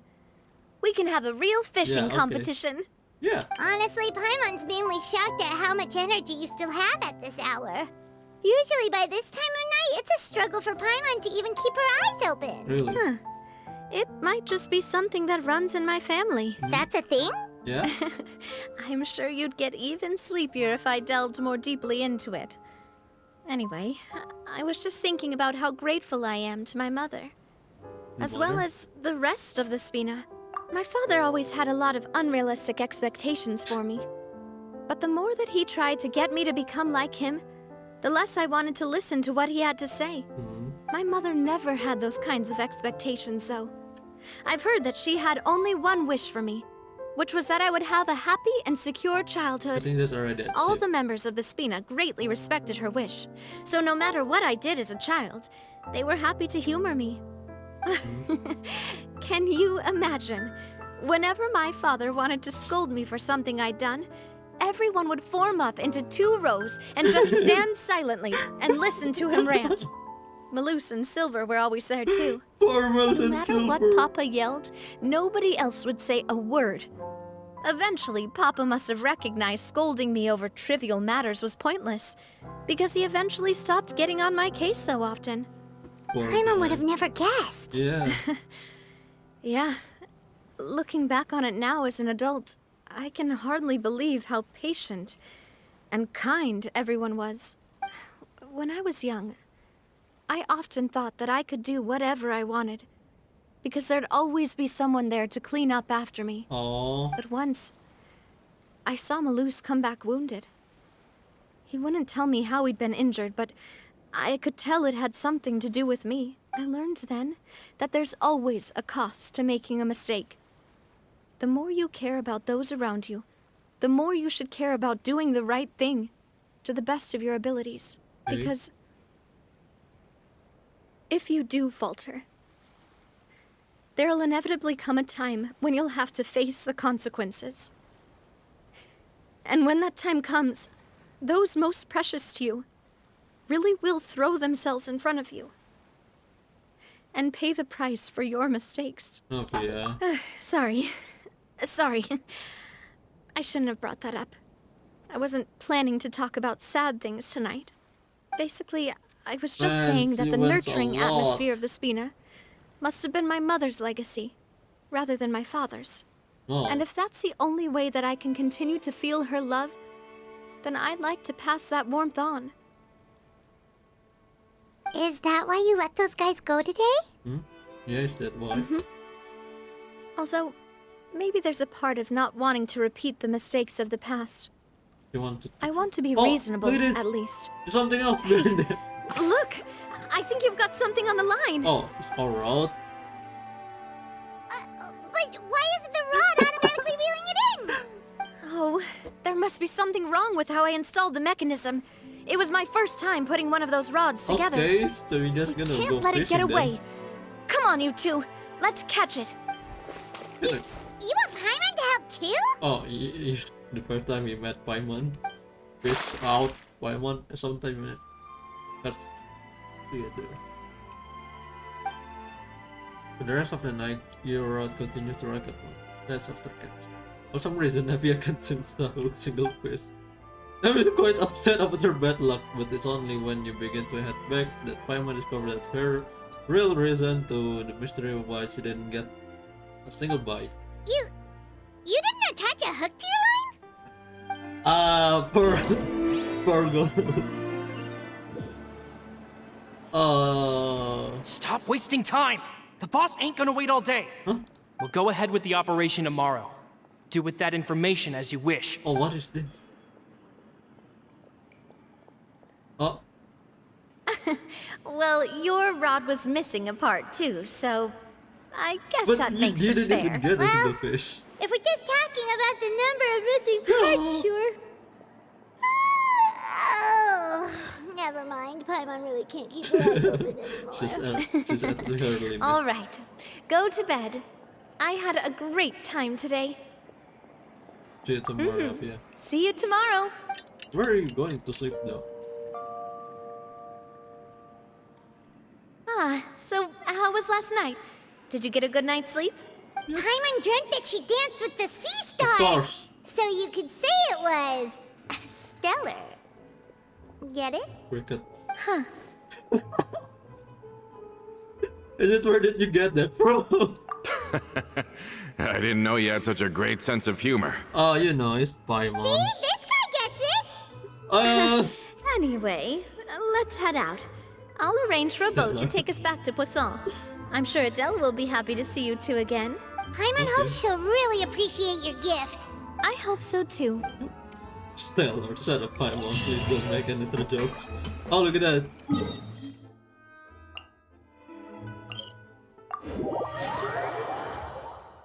We can have a real fishing Yeah, okay. competition. Yeah. Honestly, Paimon's mainly shocked at how much energy you still have at this hour. Usually by this time of night, it's a struggle for Paimon to even keep her eyes open. Really? Huh. It might just be something that runs in my family. That's a thing? Yeah? I'm sure you'd get even sleepier if I delved more deeply into it. Anyway, I was just thinking about how grateful I am to my mother, as well as the rest of the Spina. My father always had a lot of unrealistic expectations for me. But the more that he tried to get me to become like him, the less I wanted to listen to what he had to say. My mother never had those kinds of expectations, though. I've heard that she had only one wish for me, which was that I would have a happy and secure I childhood. think that's already it. All the members of the Spina greatly respected her wish, so no matter what I did as a child, they were happy to humor me. Can you imagine? Whenever my father wanted to scold me for something I'd done, everyone would form up into 2 rows and just stand silently and listen to him rant. Malus and Silver were always there too. Formal No and matter what silver. Papa yelled, nobody else would say a word. Eventually, Papa must have recognized scolding me over trivial matters was pointless, because he eventually stopped getting on my case so often. Poor Paimon guy. would have never guessed. Yeah. Yeah, looking back on it now as an adult, I can hardly believe how patient and kind everyone was. When I was young, I often thought that I could do whatever I wanted, because there'd always be someone there to clean up after me. Oh. But once, I saw Malus come back wounded. He wouldn't tell me how he'd been injured, but I could tell it had something to do with me. I learned then that there's always a cost to making a mistake. The more you care about those around you, the more you should care about doing the right thing to the best of your abilities. Okay. Because if you do falter, there'll inevitably come a time when you'll have to face the consequences. And when that time comes, those most precious to you really will throw themselves in front of you and pay the price for your mistakes. Oh, yeah. Sorry. I shouldn't have brought that up. I wasn't planning to talk about sad things tonight. Basically, I was just Man, saying that she the went a nurturing lot. atmosphere of the Spina must have been my mother's legacy, rather than my father's. Oh. And if that's the only way that I can continue to feel her love, then I'd like to pass that warmth on. Is that why you let those guys go today? Yeah, is that why? Although, maybe there's a part of not wanting to repeat the mistakes of the past. You want to... I want to be Oh, reasonable, look at this. at least. There's something else behind there. Look! I think you've got something on the line! Oh, it's alright. But why isn't the rod automatically reeling it in? Oh, there must be something wrong with how I installed the mechanism. It was my first time putting one of those rods together. Okay, so we're just gonna go Can't let it fishing get then. away. Come on, you two. Let's catch it. Yeah. You want Paimon to help too? Oh, the first time we met Paimon, fish out Paimon, sometime we met. That's together. For the rest of the night, your rod continues to rocket on. That's after catch. For some reason, Navia can't seem to hook a single fish. Navia is quite upset about her bad luck, but it's only when you begin to head back that Paimon discovers that her real reason to the mystery of why she didn't get a single bite. You didn't attach a hook to your line? Poor girl. Stop wasting time! The boss ain't gonna wait all day. Huh? We'll go ahead with the operation tomorrow. Do with that information as you wish. Oh, what is this? Oh, Well, your rod was missing a part too, so I guess but that you makes it didn't fair. even get a Well- single fish. If we're just talking about the number of missing parts, sure. Oh, never mind. Paimon really can't keep her eyes open anymore. She's at her limit. All right, go to bed. I had a great time today. See you tomorrow, Navia. See you tomorrow. Where are you going to sleep though? So how was last night? Did you get a good night's sleep? Paimon dreamt that she danced with the sea Of stars. course. So you could say it was stellar. Get it? Cricket. Huh. Is it where did you get that from? I didn't know you had such a great sense of humor. Oh, you know, it's Paimon. This guy gets it! Anyway, let's head out. I'll arrange for a boat to take us back to Poisson. I'm sure Adele will be happy to see you two again. Paimon hopes she'll really appreciate your gift. I hope so too. Stellar, shut up, Paimon. Please don't make any little jokes. Oh, look at that.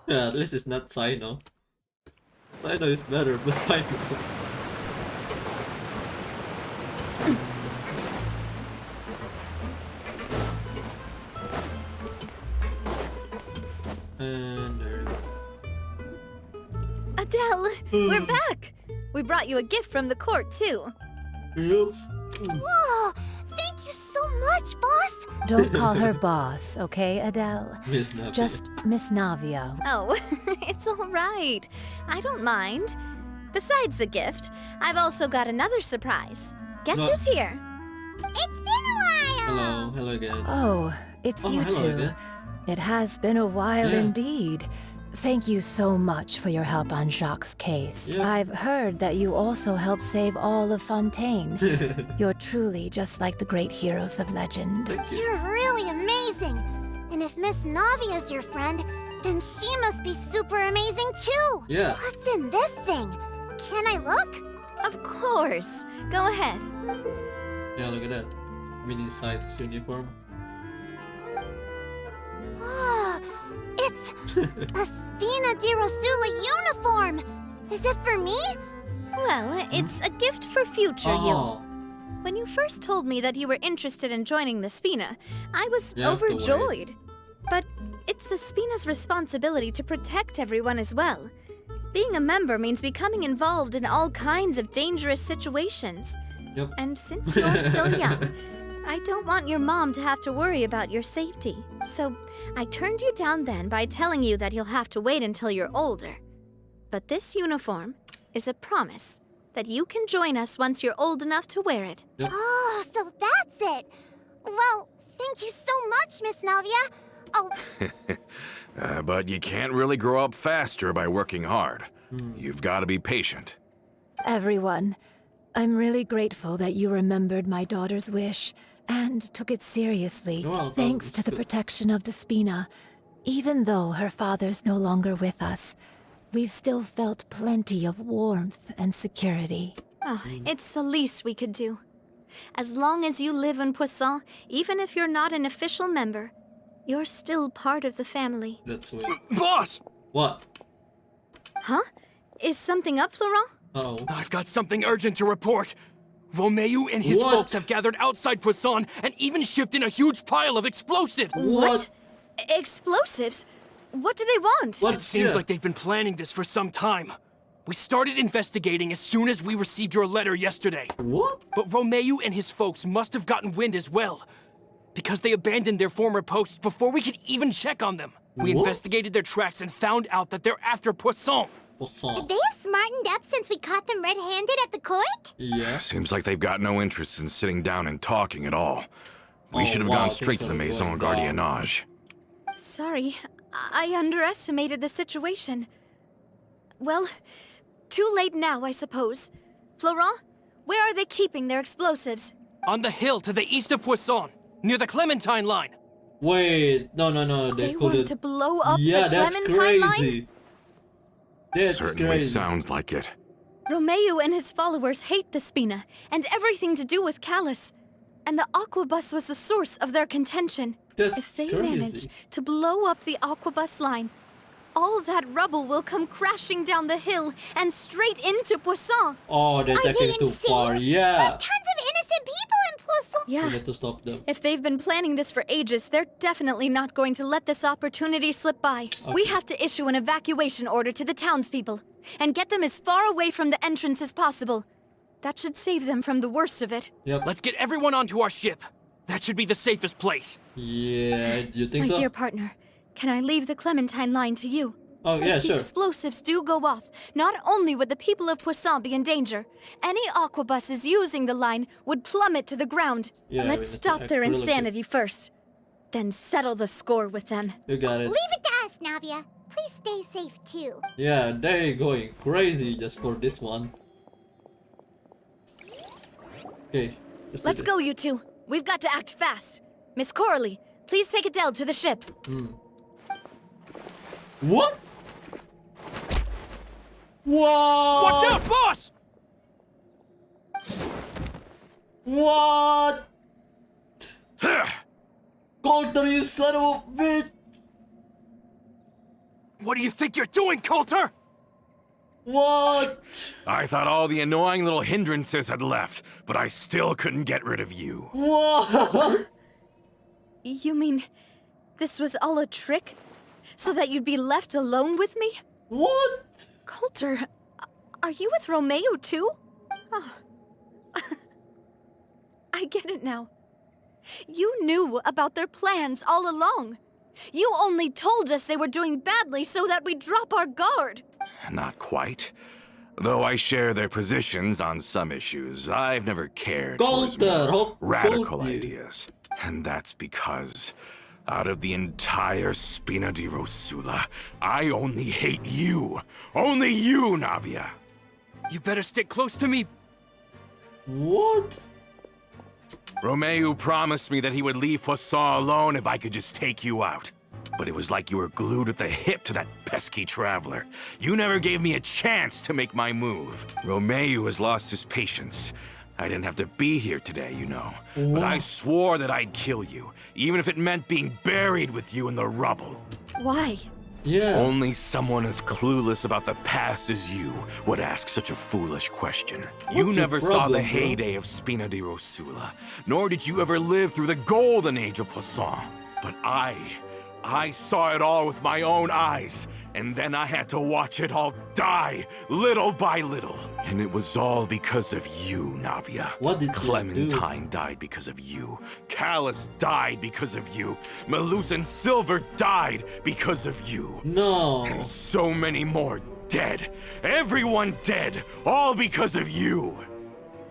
Yeah, at least it's not Sino. Sino is better, but Paimon. And there Adele, we're back! We brought you a gift from the court too. Yep. Whoa! Thank you so much, boss! Don't call her boss, okay, Adele? Miss Navia. Just Miss Navia. Oh, it's all right. I don't mind. Besides the gift, I've also got another surprise. Guess What? who's here? It's been a while! Hello again. Oh, it's you hello two. again. It has been a while Yeah. indeed. Thank you so much for your help on Jacques' case. Yeah. I've heard that you also helped save all of Fontaine. You're truly just like the great heroes of legend. You're really amazing! And if Miss Navia's your friend, then she must be super amazing too! Yeah. What's in this thing? Can I look? Of course. Go ahead. Yeah, look at that. Mini Sights uniform. Oh, it's a Spina di Rosula uniform! Is it for me? Well, it's a gift for future you. Oh, When you first told me that you were interested in joining the Spina, I was You have to wait. overjoyed. But it's the Spina's responsibility to protect everyone as well. Being a member means becoming involved in all kinds of dangerous situations. yep. And since you're still young, I don't want your mom to have to worry about your safety. So I turned you down then by telling you that you'll have to wait until you're older. But this uniform is a promise that you can join us once you're old enough to wear it. Oh, so that's it! Well, thank you so much, Miss Navia! Oh, But you can't really grow up faster by working hard. You've got to be patient. Everyone, I'm really grateful that you remembered my daughter's wish and took it seriously, You're welcome. thanks It's to the good. protection of the Spina. Even though her father's no longer with us, we've still felt plenty of warmth and security. Oh, it's the least we could do. As long as you live in Poisson, even if you're not an official member, you're still part of the family. That's sweet. Boss! What? Huh? Is something up, Florent? Uh-oh. I've got something urgent to report. Romeu and his What? folks have gathered outside Poisson and even shipped in a huge pile of explosives. What? Explosives? What do they want? What? It seems Yeah. like they've been planning this for some time. We started investigating as soon as we received your letter yesterday. What? But Romeu and his folks must have gotten wind as well, because they abandoned their former posts before we could even check on them. We What? investigated their tracks and found out that they're after Poisson. Poisson. they have smartened up since we caught them red-handed at the court? Yeah. Seems like they've got no interest in sitting down and talking at all. We Oh, should have wow, gone straight to things the are Maison going down. Gardiennage. Sorry, I underestimated the situation. Well, too late now, I suppose. Florent, where are they keeping their explosives? On the hill to the east of Poisson, near the Clementine line. Wait, no. They couldn't. want to blow up Yeah, the that's Clementine line? crazy. That's Certainly crazy. sounds like it. Romeu and his followers hate the Spina and everything to do with Callus. And the Aquabus was the source of their contention. That's If they crazy. manage to blow up the Aquabus line, all that rubble will come crashing down the hill and straight into Poisson. Oh, they're Are they taking too insane? far. Yeah. There's tons of innocent people in Poisson! We Yeah, need to stop them. if they've been planning this for ages, they're definitely not going to let this opportunity slip by. We have to issue an evacuation order to the townspeople and get them as far away from the entrance as possible. That should save them from the worst of it. Yep. Let's get everyone onto our ship. That should be the safest place. Yeah, you think My so? dear partner, can I leave the Clementine line to you? Oh, yeah, If the sure. explosives do go off, not only would the people of Poisson be in danger, any aquabuses using the line would plummet to the ground. Yeah, we Let's need to stop act their really quick. insanity first, then settle the score with them. You got it. Leave it to us, Navia. Please stay safe too. Yeah, they going crazy just for this one. Okay, Let's go, you two. We've got to act fast. Miss Coralie, please take Adele to the ship. What? Whoa! Watch out, boss! What? Coulter, you son of a bitch! What do you think you're doing, Coulter? What? I thought all the annoying little hindrances had left, but I still couldn't get rid of you. What? You mean this was all a trick? So that you'd be left alone with me? What? Coulter, are you with Romeo too? Oh. I get it now. You knew about their plans all along. You only told us they were doing badly so that we'd drop our guard. Not quite. Though I share their positions on some issues, I've never cared for his Coulter, more how radical could you? ideas. And that's because, out of the entire Spina di Rosula, I only hate you. Only you, Navia. You better stick close to me. What? Romeo promised me that he would leave Poisson alone if I could just take you out. But it was like you were glued at the hip to that pesky traveler. You never gave me a chance to make my move. Romeo has lost his patience. I didn't have to be here today, you know. But I swore that I'd kill you, even if it meant being buried with you in the rubble. Why? Yeah. Only someone as clueless about the past as you would ask such a foolish question. You your never saw problem, the bro? heyday of Spina di Rosula, nor did you ever live through the golden age of Poisson. But I saw it all with my own eyes, and then I had to watch it all die, little by little. And it was all because of you, Navia. What did you Clementine died because of you. Callus died because of you. Malus and Silver died because of you. No. And so many more dead. Everyone dead, all because of you.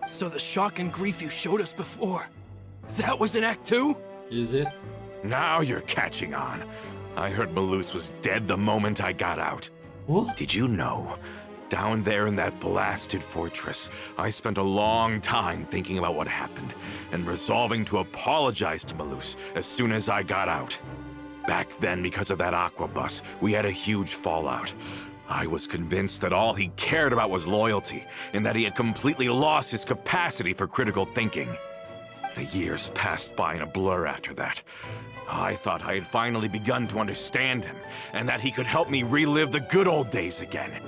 So the shock and grief you showed us before, that was an act too? Is it? Now you're catching on. I heard Malus was dead the moment I got out. What? Did you know? Down there in that blasted fortress, I spent a long time thinking about what happened and resolving to apologize to Malus as soon as I got out. Back then, because of that aquabus, we had a huge fallout. I was convinced that all he cared about was loyalty, and that he had completely lost his capacity for critical thinking. The years passed by in a blur after that. I thought I had finally begun to understand him, and that he could help me relive the good old days again.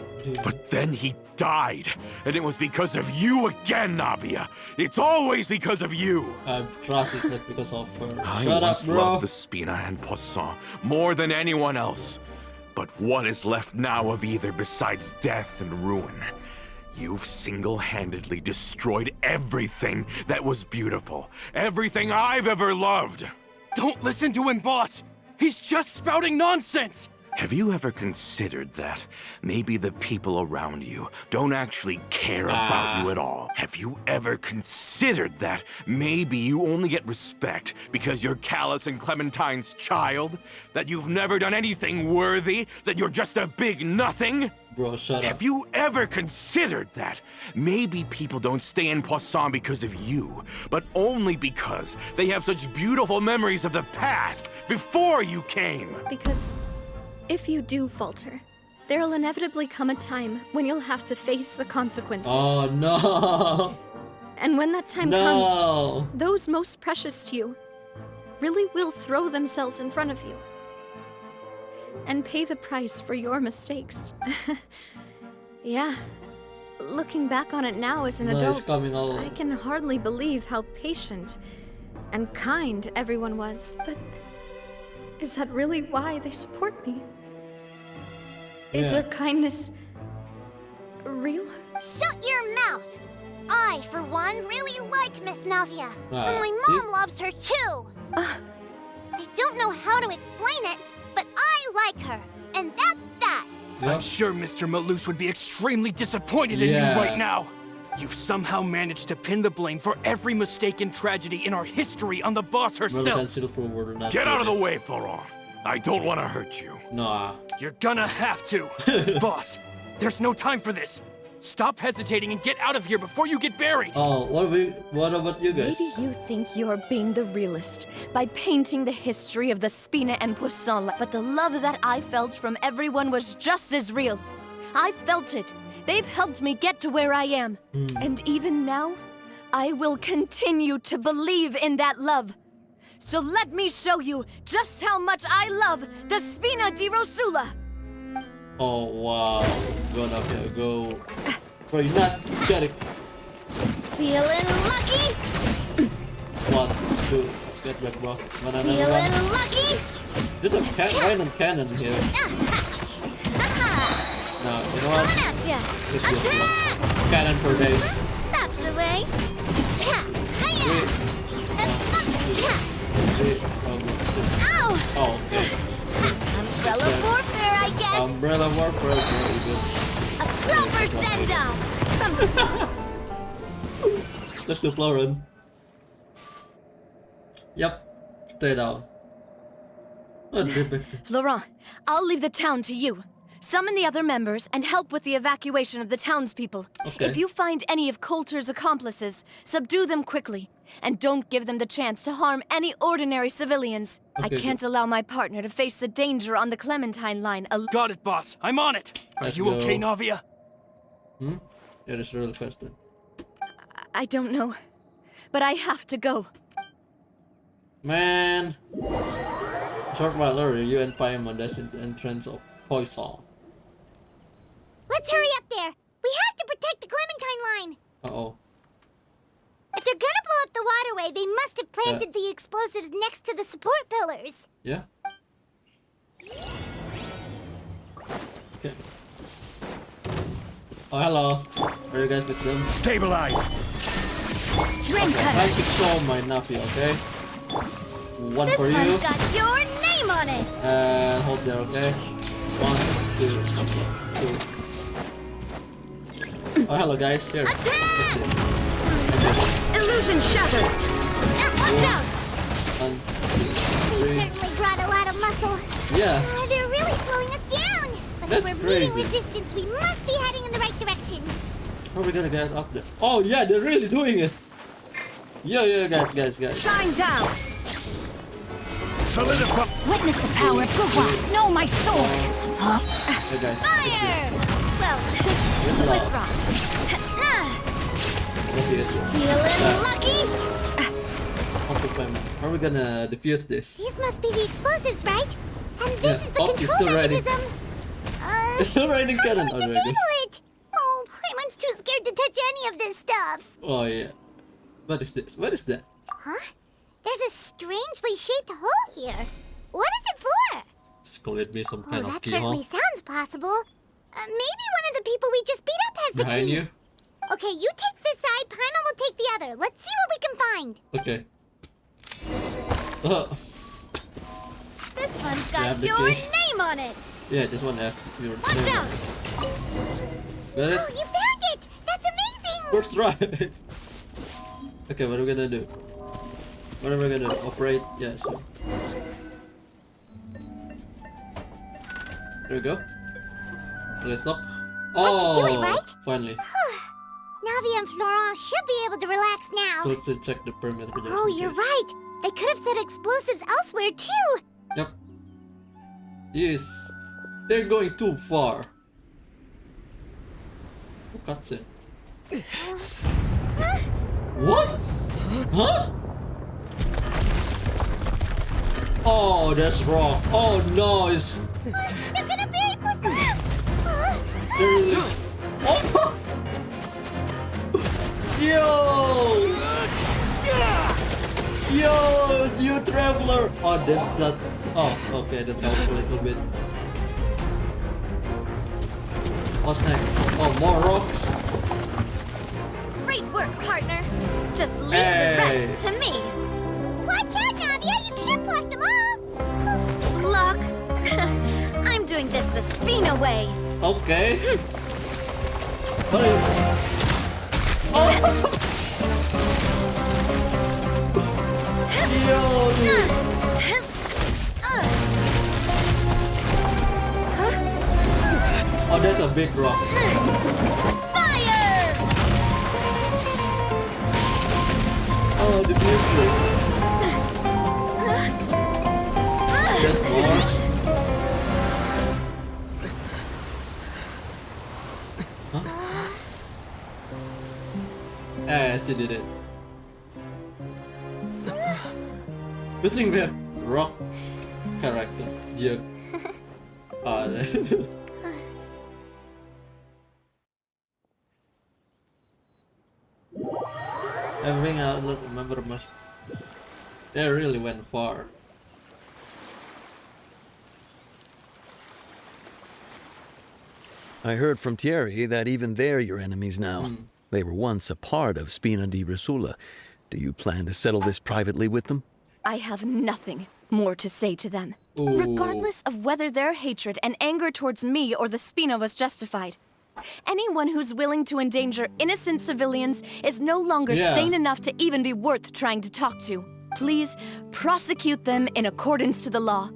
But then he died, and it was because of you again, Navia. It's always because of you. Trust is not because of her. I Shut up, once bro. loved the Spina and Poisson more than anyone else. But what is left now of either besides death and ruin? You've single-handedly destroyed everything that was beautiful. Everything I've ever loved. Don't listen to him, boss! He's just spouting nonsense! Have you ever considered that maybe the people around you don't actually care about you at all? Have you ever considered that maybe you only get respect because you're Callus and Clementine's child? That you've never done anything worthy? That you're just a big nothing? Bro, shut up. Have you ever considered that? Maybe people don't stay in Poisson because of you, but only because they have such beautiful memories of the past before you came. Because if you do falter, there'll inevitably come a time when you'll have to face the consequences. Oh no. And when that time comes, No. those most precious to you really will throw themselves in front of you and pay the price for your mistakes. Yeah, looking back on it now as an No, it's adult, coming all. I can hardly believe how patient and kind everyone was. But is that really why they support me? Is Yeah. their kindness real? Shut your mouth! I, for one, really like Miss Navia. Ah, and my see? mom loves her too. I don't know how to explain it, but I like her. And that's that. I'm sure Mr. Malus would be extremely disappointed in you right now. You've somehow managed to pin the blame for every mistake and tragedy in our history on the boss herself. Get out of the way, Florent. I don't want to hurt you. Nah. You're gonna have to. Boss, there's no time for this. Stop hesitating and get out of here before you get buried. Oh, what about you guys? Maybe you think you're being the realist by painting the history of the Spina and Poisson, but the love that I felt from everyone was just as real. I felt it. They've helped me get to where I am. And even now, I will continue to believe in that love. So let me show you just how much I love the Spina di Rosula. Oh wow. Go up here, go. Bro, you're not getting. Feeling lucky? 1, 2, get back, bro. Feeling lucky? There's a random cannon here. No, you know what? Coming at ya! It's just Attack! cannon for days. That's the way. Cha! Hiya! Ow! Oh, okay. Umbrella warfare, I guess. Umbrella warfare, very good. A proper send-off. Let's do Florent. Yep. Stay down. Laurent, I'll leave the town to you. Summon the other members and help with the evacuation of the townspeople. Okay. If you find any of Coulter's accomplices, subdue them quickly. And don't give them the chance to harm any ordinary civilians. I can't allow my partner to face the danger on the Clementine line alone. Got it, boss. I'm on it. Are you okay, Navia? Yeah, that's a real question. I don't know. But I have to go. Man. Short while earlier, you and Paimon that's in the entrance of Poisson. Let's hurry up there. We have to protect the Clementine line. Uh-oh. If they're gonna blow up the waterway, they must have planted the explosives next to the support pillars. Yeah. Okay. Oh, hello. Are you guys with them? Stabilize. Drink Try to show my Navia, okay? One This for you. one's got your name on it. And hold there, okay? 1, 2, 2. Oh, hello guys. Here. Attack! Illusion shattered! Watch out! 1, 2, They 3. certainly brought a lot of muscle. Yeah. They're really slowing us down. But That's if we're meeting crazy. resistance, we must be heading in the right direction. How are we gonna get up there? Oh yeah, they're really doing it. Yeah, guys. Shine down! Solidify. Witness the power of Gua. Know my sword. Hey guys. Fire! Well, With with love. rocks. Yes. Feeling lucky? How are we gonna defuse this? These must be the explosives, right? And this is the Oh, it's control still raining. mechanism. It's still raining How cannon. can we Oh, very good. disable it? Oh, Paimon's too scared to touch any of this stuff. Oh yeah. What is this? What is that? Huh? There's a strangely shaped hole here. What is it for? Could it be some kind Oh, of that keyhole certainly sounds possible. Maybe one of the people we just beat up has the behind key. you? Okay, you take this side, Paimon will take the other. Let's see what we can find. Okay. This one's Yeah, got the your key. name on it. Yeah, this one have your Watch name. out! Got it? Oh, you found it! That's amazing! First try. Okay, what are we gonna do? What are we gonna do? Operate? Yeah, sure. There we go. Let's stop. Oh, Let's do it, right? finally. Navia and Florent should be able to relax now. So let's check the perimeter. just Oh, in you're case. right. They could have set explosives elsewhere too. Yep. Yes. They're going too far. Oh, cutscene. What? Huh? Oh, that's wrong. Oh no, it's They're gonna bury Poisson. they're really. Oh! Yo, you traveler. Oh, that's not. Oh, okay, that's helped a little bit. What's next? Oh, more rocks. Great work, partner. Just leave Hey. the rest to me. Watch out, Navia. You can't block them all. Look, I'm doing this the Spina way. Okay. What is... Oh! Yo! Oh, that's a big rock. Fire! Oh, the music. There's more. Huh? She did it. Good thing we have rock character. Yeah. Everything I don't remember much. They really went far. I heard from Thierry that even they're your enemies now. They were once a part of Spina di Rosula. Do you plan to settle this privately with them? I have nothing more to say to them. Ooh. Regardless of whether their hatred and anger towards me or the Spina was justified. Anyone who's willing to endanger innocent civilians is no longer sane enough to even be worth trying to talk to. Please prosecute them in accordance to the law.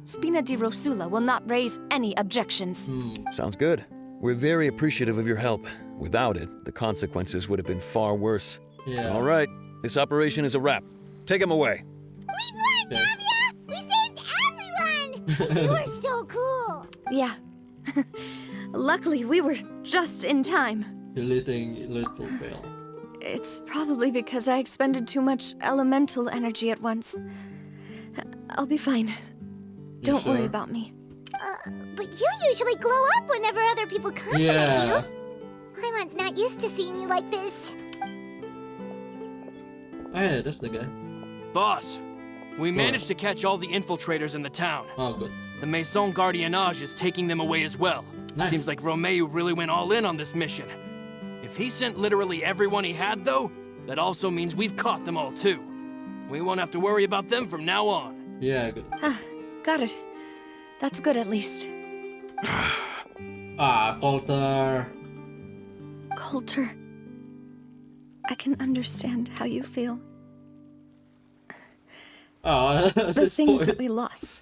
Spina di Rosula will not raise any objections. Sounds good. We're very appreciative of your help. Without it, the consequences would have been far worse. Yeah. All right, this operation is a wrap. Take him away. We won, Navia! We saved everyone! You were so cool! Yeah. Luckily, we were just in time. Little fail. It's probably because I expended too much elemental energy at once. I'll be fine. Don't worry about me. But you usually glow up whenever other people compliment you. Paimon's not used to seeing you like this. Oh yeah, that's the guy. Boss, we managed to catch all the infiltrators in the town. Oh, good. The Maison Gardiennage is taking them away as well. Nice. Seems like Romeo really went all in on this mission. If he sent literally everyone he had, though, that also means we've caught them all too. We won't have to worry about them from now on. Yeah, good. Got it. That's good at least. Coulter. Coulter. I can understand how you feel. Oh, The things that we lost,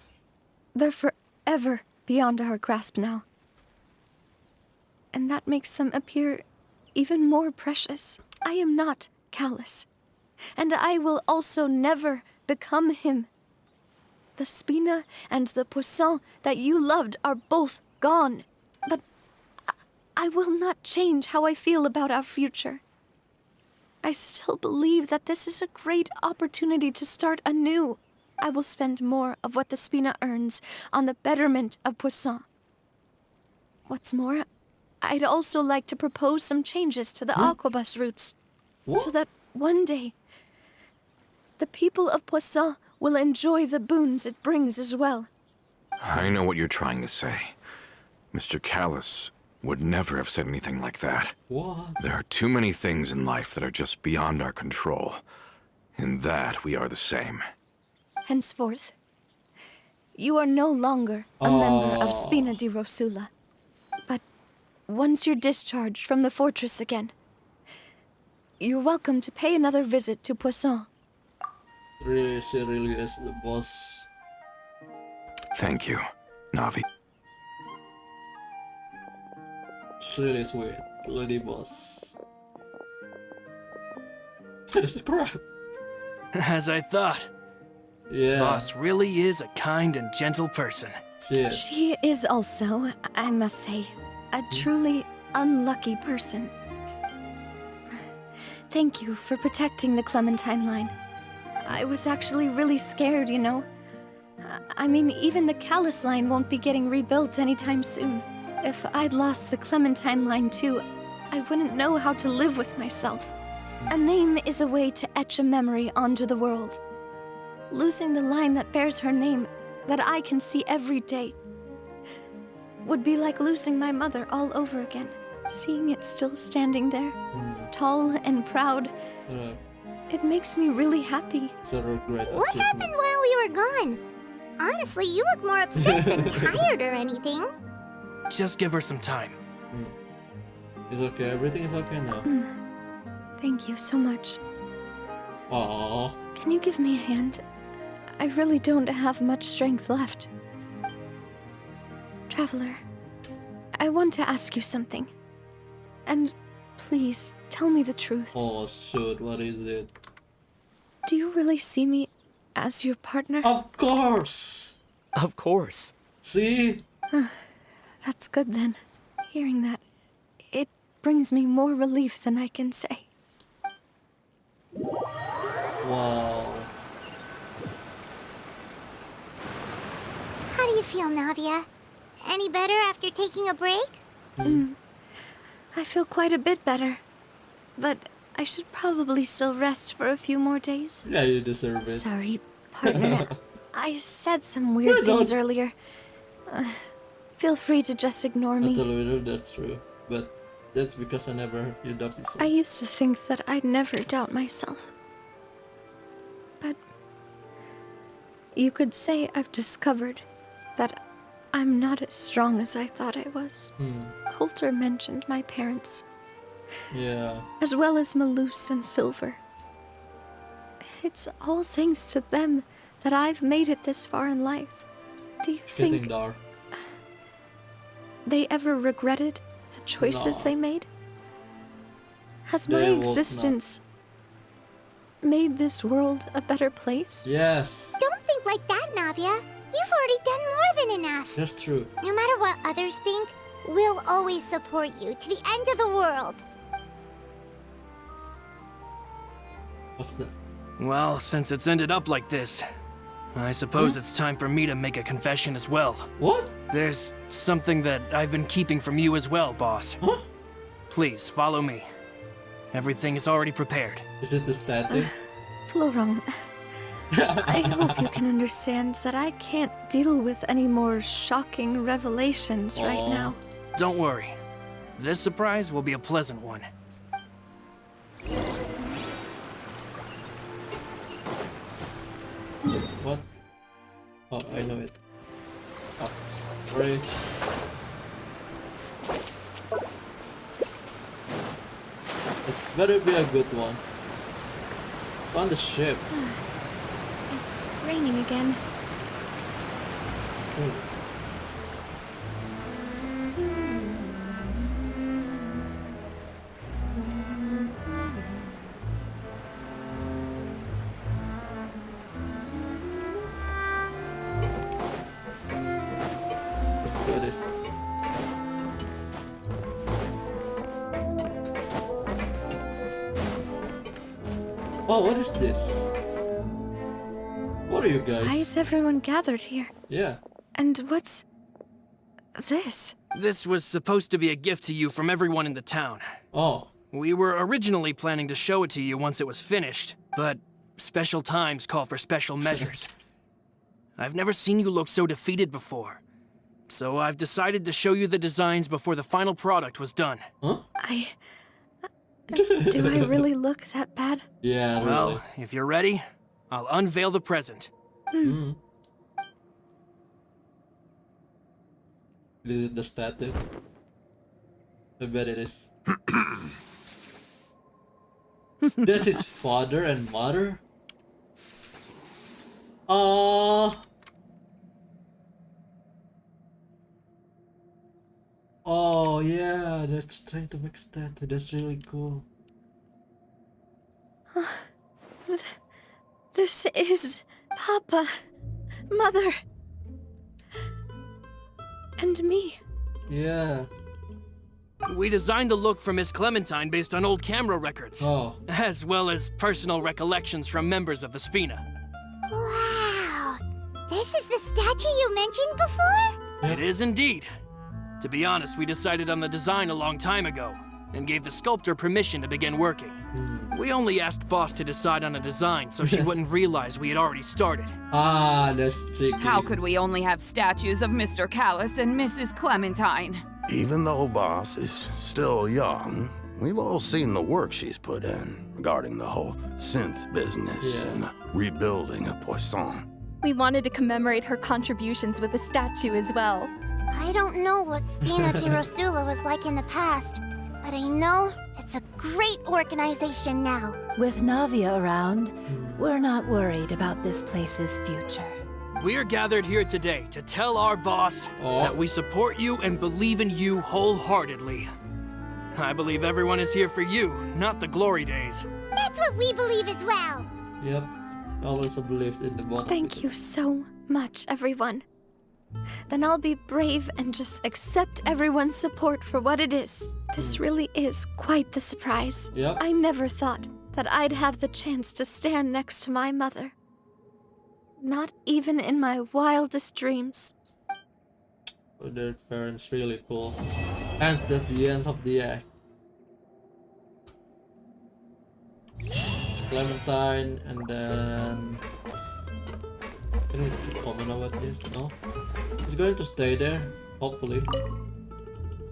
they're forever beyond our grasp now. And that makes them appear even more precious. I am not callous. And I will also never become him. The Spina and the Poisson that you loved are both gone. But I will not change how I feel about our future. I still believe that this is a great opportunity to start anew. I will spend more of what the Spina earns on the betterment of Poisson. What's more, I'd also like to propose some changes to the aquabus routes. So that one day, the people of Poisson will enjoy the boons it brings as well. I know what you're trying to say. Mr. Callus would never have said anything like that. What? There are too many things in life that are just beyond our control. In that, we are the same. Henceforth, you are no longer a member of Spina di Rosula. But once you're discharged from the fortress again, you're welcome to pay another visit to Poisson. Really, she really is the boss. Thank you, Navi. She's really sweet, lady boss. That's the crap. As I thought, Yeah. Boss really is a kind and gentle person. She is. She is also, I must say, a truly unlucky person. Thank you for protecting the Clementine line. I was actually really scared, you know. I mean, even the Callus line won't be getting rebuilt anytime soon. If I'd lost the Clementine line too, I wouldn't know how to live with myself. A name is a way to etch a memory onto the world. Losing the line that bears her name, that I can see every day, would be like losing my mother all over again. Seeing it still standing there, tall and proud, it makes me really happy. It's a regret. What happened while we were gone? Honestly, you look more upset than tired or anything. Just give her some time. It's okay. Everything is okay now. Thank you so much. Aww. Can you give me a hand? I really don't have much strength left. Traveler, I want to ask you something. And please, tell me the truth. Oh shoot, what is it? Do you really see me as your partner? Of course! Of course. See? That's good then. Hearing that, it brings me more relief than I can say. Wow. How do you feel, Navia? Any better after taking a break? I feel quite a bit better. But I should probably still rest for a few more days. Yeah, you deserve it. Sorry, partner. I said some weird things earlier. Feel free to just ignore A me. little bit, that's true. But that's because I never heard you doubt yourself. I used to think that I'd never doubt myself. But you could say I've discovered that I'm not as strong as I thought I was. Coulter mentioned my parents, Yeah. as well as Malus and Silver. It's all thanks to them that I've made it this far in life. Do you Getting think dark. they ever regretted the choices No. they made? Has my They would not. existence made this world a better place? Yes. Don't think like that, Navia. You've already done more than enough. That's true. No matter what others think, we'll always support you to the end of the world. What's that? Well, since it's ended up like this, I suppose it's time for me to make a confession as well. What? There's something that I've been keeping from you as well, boss. Huh? Please, follow me. Everything is already prepared. Is it the static? Florent, I hope you can understand that I can't deal with any more shocking revelations right Aw. now. Don't worry. This surprise will be a pleasant one. What? Oh, I know it. Oh, sorry. It better be a good one. It's on the ship. It's raining again. Ooh. Let's do this. Oh, what is this? What are you Why guys? is everyone gathered here? Yeah. And what's this? This was supposed to be a gift to you from everyone in the town. Oh. We were originally planning to show it to you once it was finished, but special times call for special measures. I've never seen you look so defeated before. So I've decided to show you the designs before the final product was done. Huh? Do I really look that bad? Yeah, really. Well, if you're ready, I'll unveil the present. Is it the static? I bet it is. That's his father and mother? Oh yeah, they're trying to make statue. That's really cool. This is Papa, Mother, and me. Yeah. We designed the look for Miss Clementine based on old camera records, Oh. as well as personal recollections from members of the Spina. Wow! This is the statue you mentioned before? It is indeed. To be honest, we decided on the design a long time ago, and gave the sculptor permission to begin working. We only asked Boss to decide on a design so she wouldn't realize we had already started. Ah, that's cheeky. How could we only have statues of Mr. Callus and Mrs. Clementine? Even though Boss is still young, we've all seen the work she's put in regarding the whole synth business Yeah. and rebuilding a Poisson. We wanted to commemorate her contributions with a statue as well. I don't know what Spina di Rosula was like in the past, but I know it's a great organization now. With Navia around, we're not worried about this place's future. We are gathered here today to tell our boss that we support you and believe in you wholeheartedly. I believe everyone is here for you, not the glory days. That's what we believe as well. Yep, I also believed in the one. Thank you so much, everyone. Then I'll be brave and just accept everyone's support for what it is. This really is quite the surprise. Yep. I never thought that I'd have the chance to stand next to my mother. Not even in my wildest dreams. Oh, their parents really cool. And that's the end of the act. It's Clementine, and then can we comment about this? No? He's going to stay there, hopefully.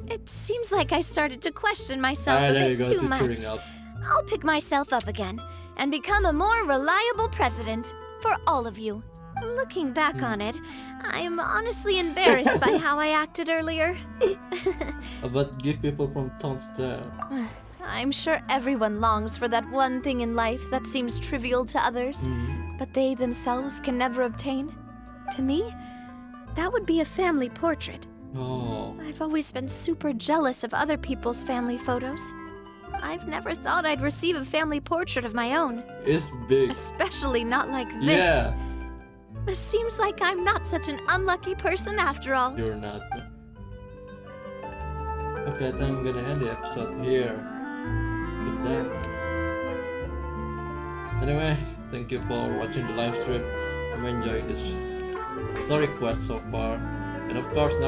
It seems like I started to question myself a there you bit go, too much. tearing up. I'll pick myself up again and become a more reliable president for all of you. Looking back on it, I'm honestly embarrassed by how I acted earlier. But give people from towns there. I'm sure everyone longs for that one thing in life that seems trivial to others, but they themselves can never obtain. To me, that would be a family portrait. Oh. I've always been super jealous of other people's family photos. I've never thought I'd receive a family portrait of my own. It's big. Especially not like this. Yeah. It seems like I'm not such an unlucky person after all. You're not. Okay, I think I'm gonna end the episode here with that. Anyway, thank you for watching the live stream. I'm enjoying this story quest so far. And of course,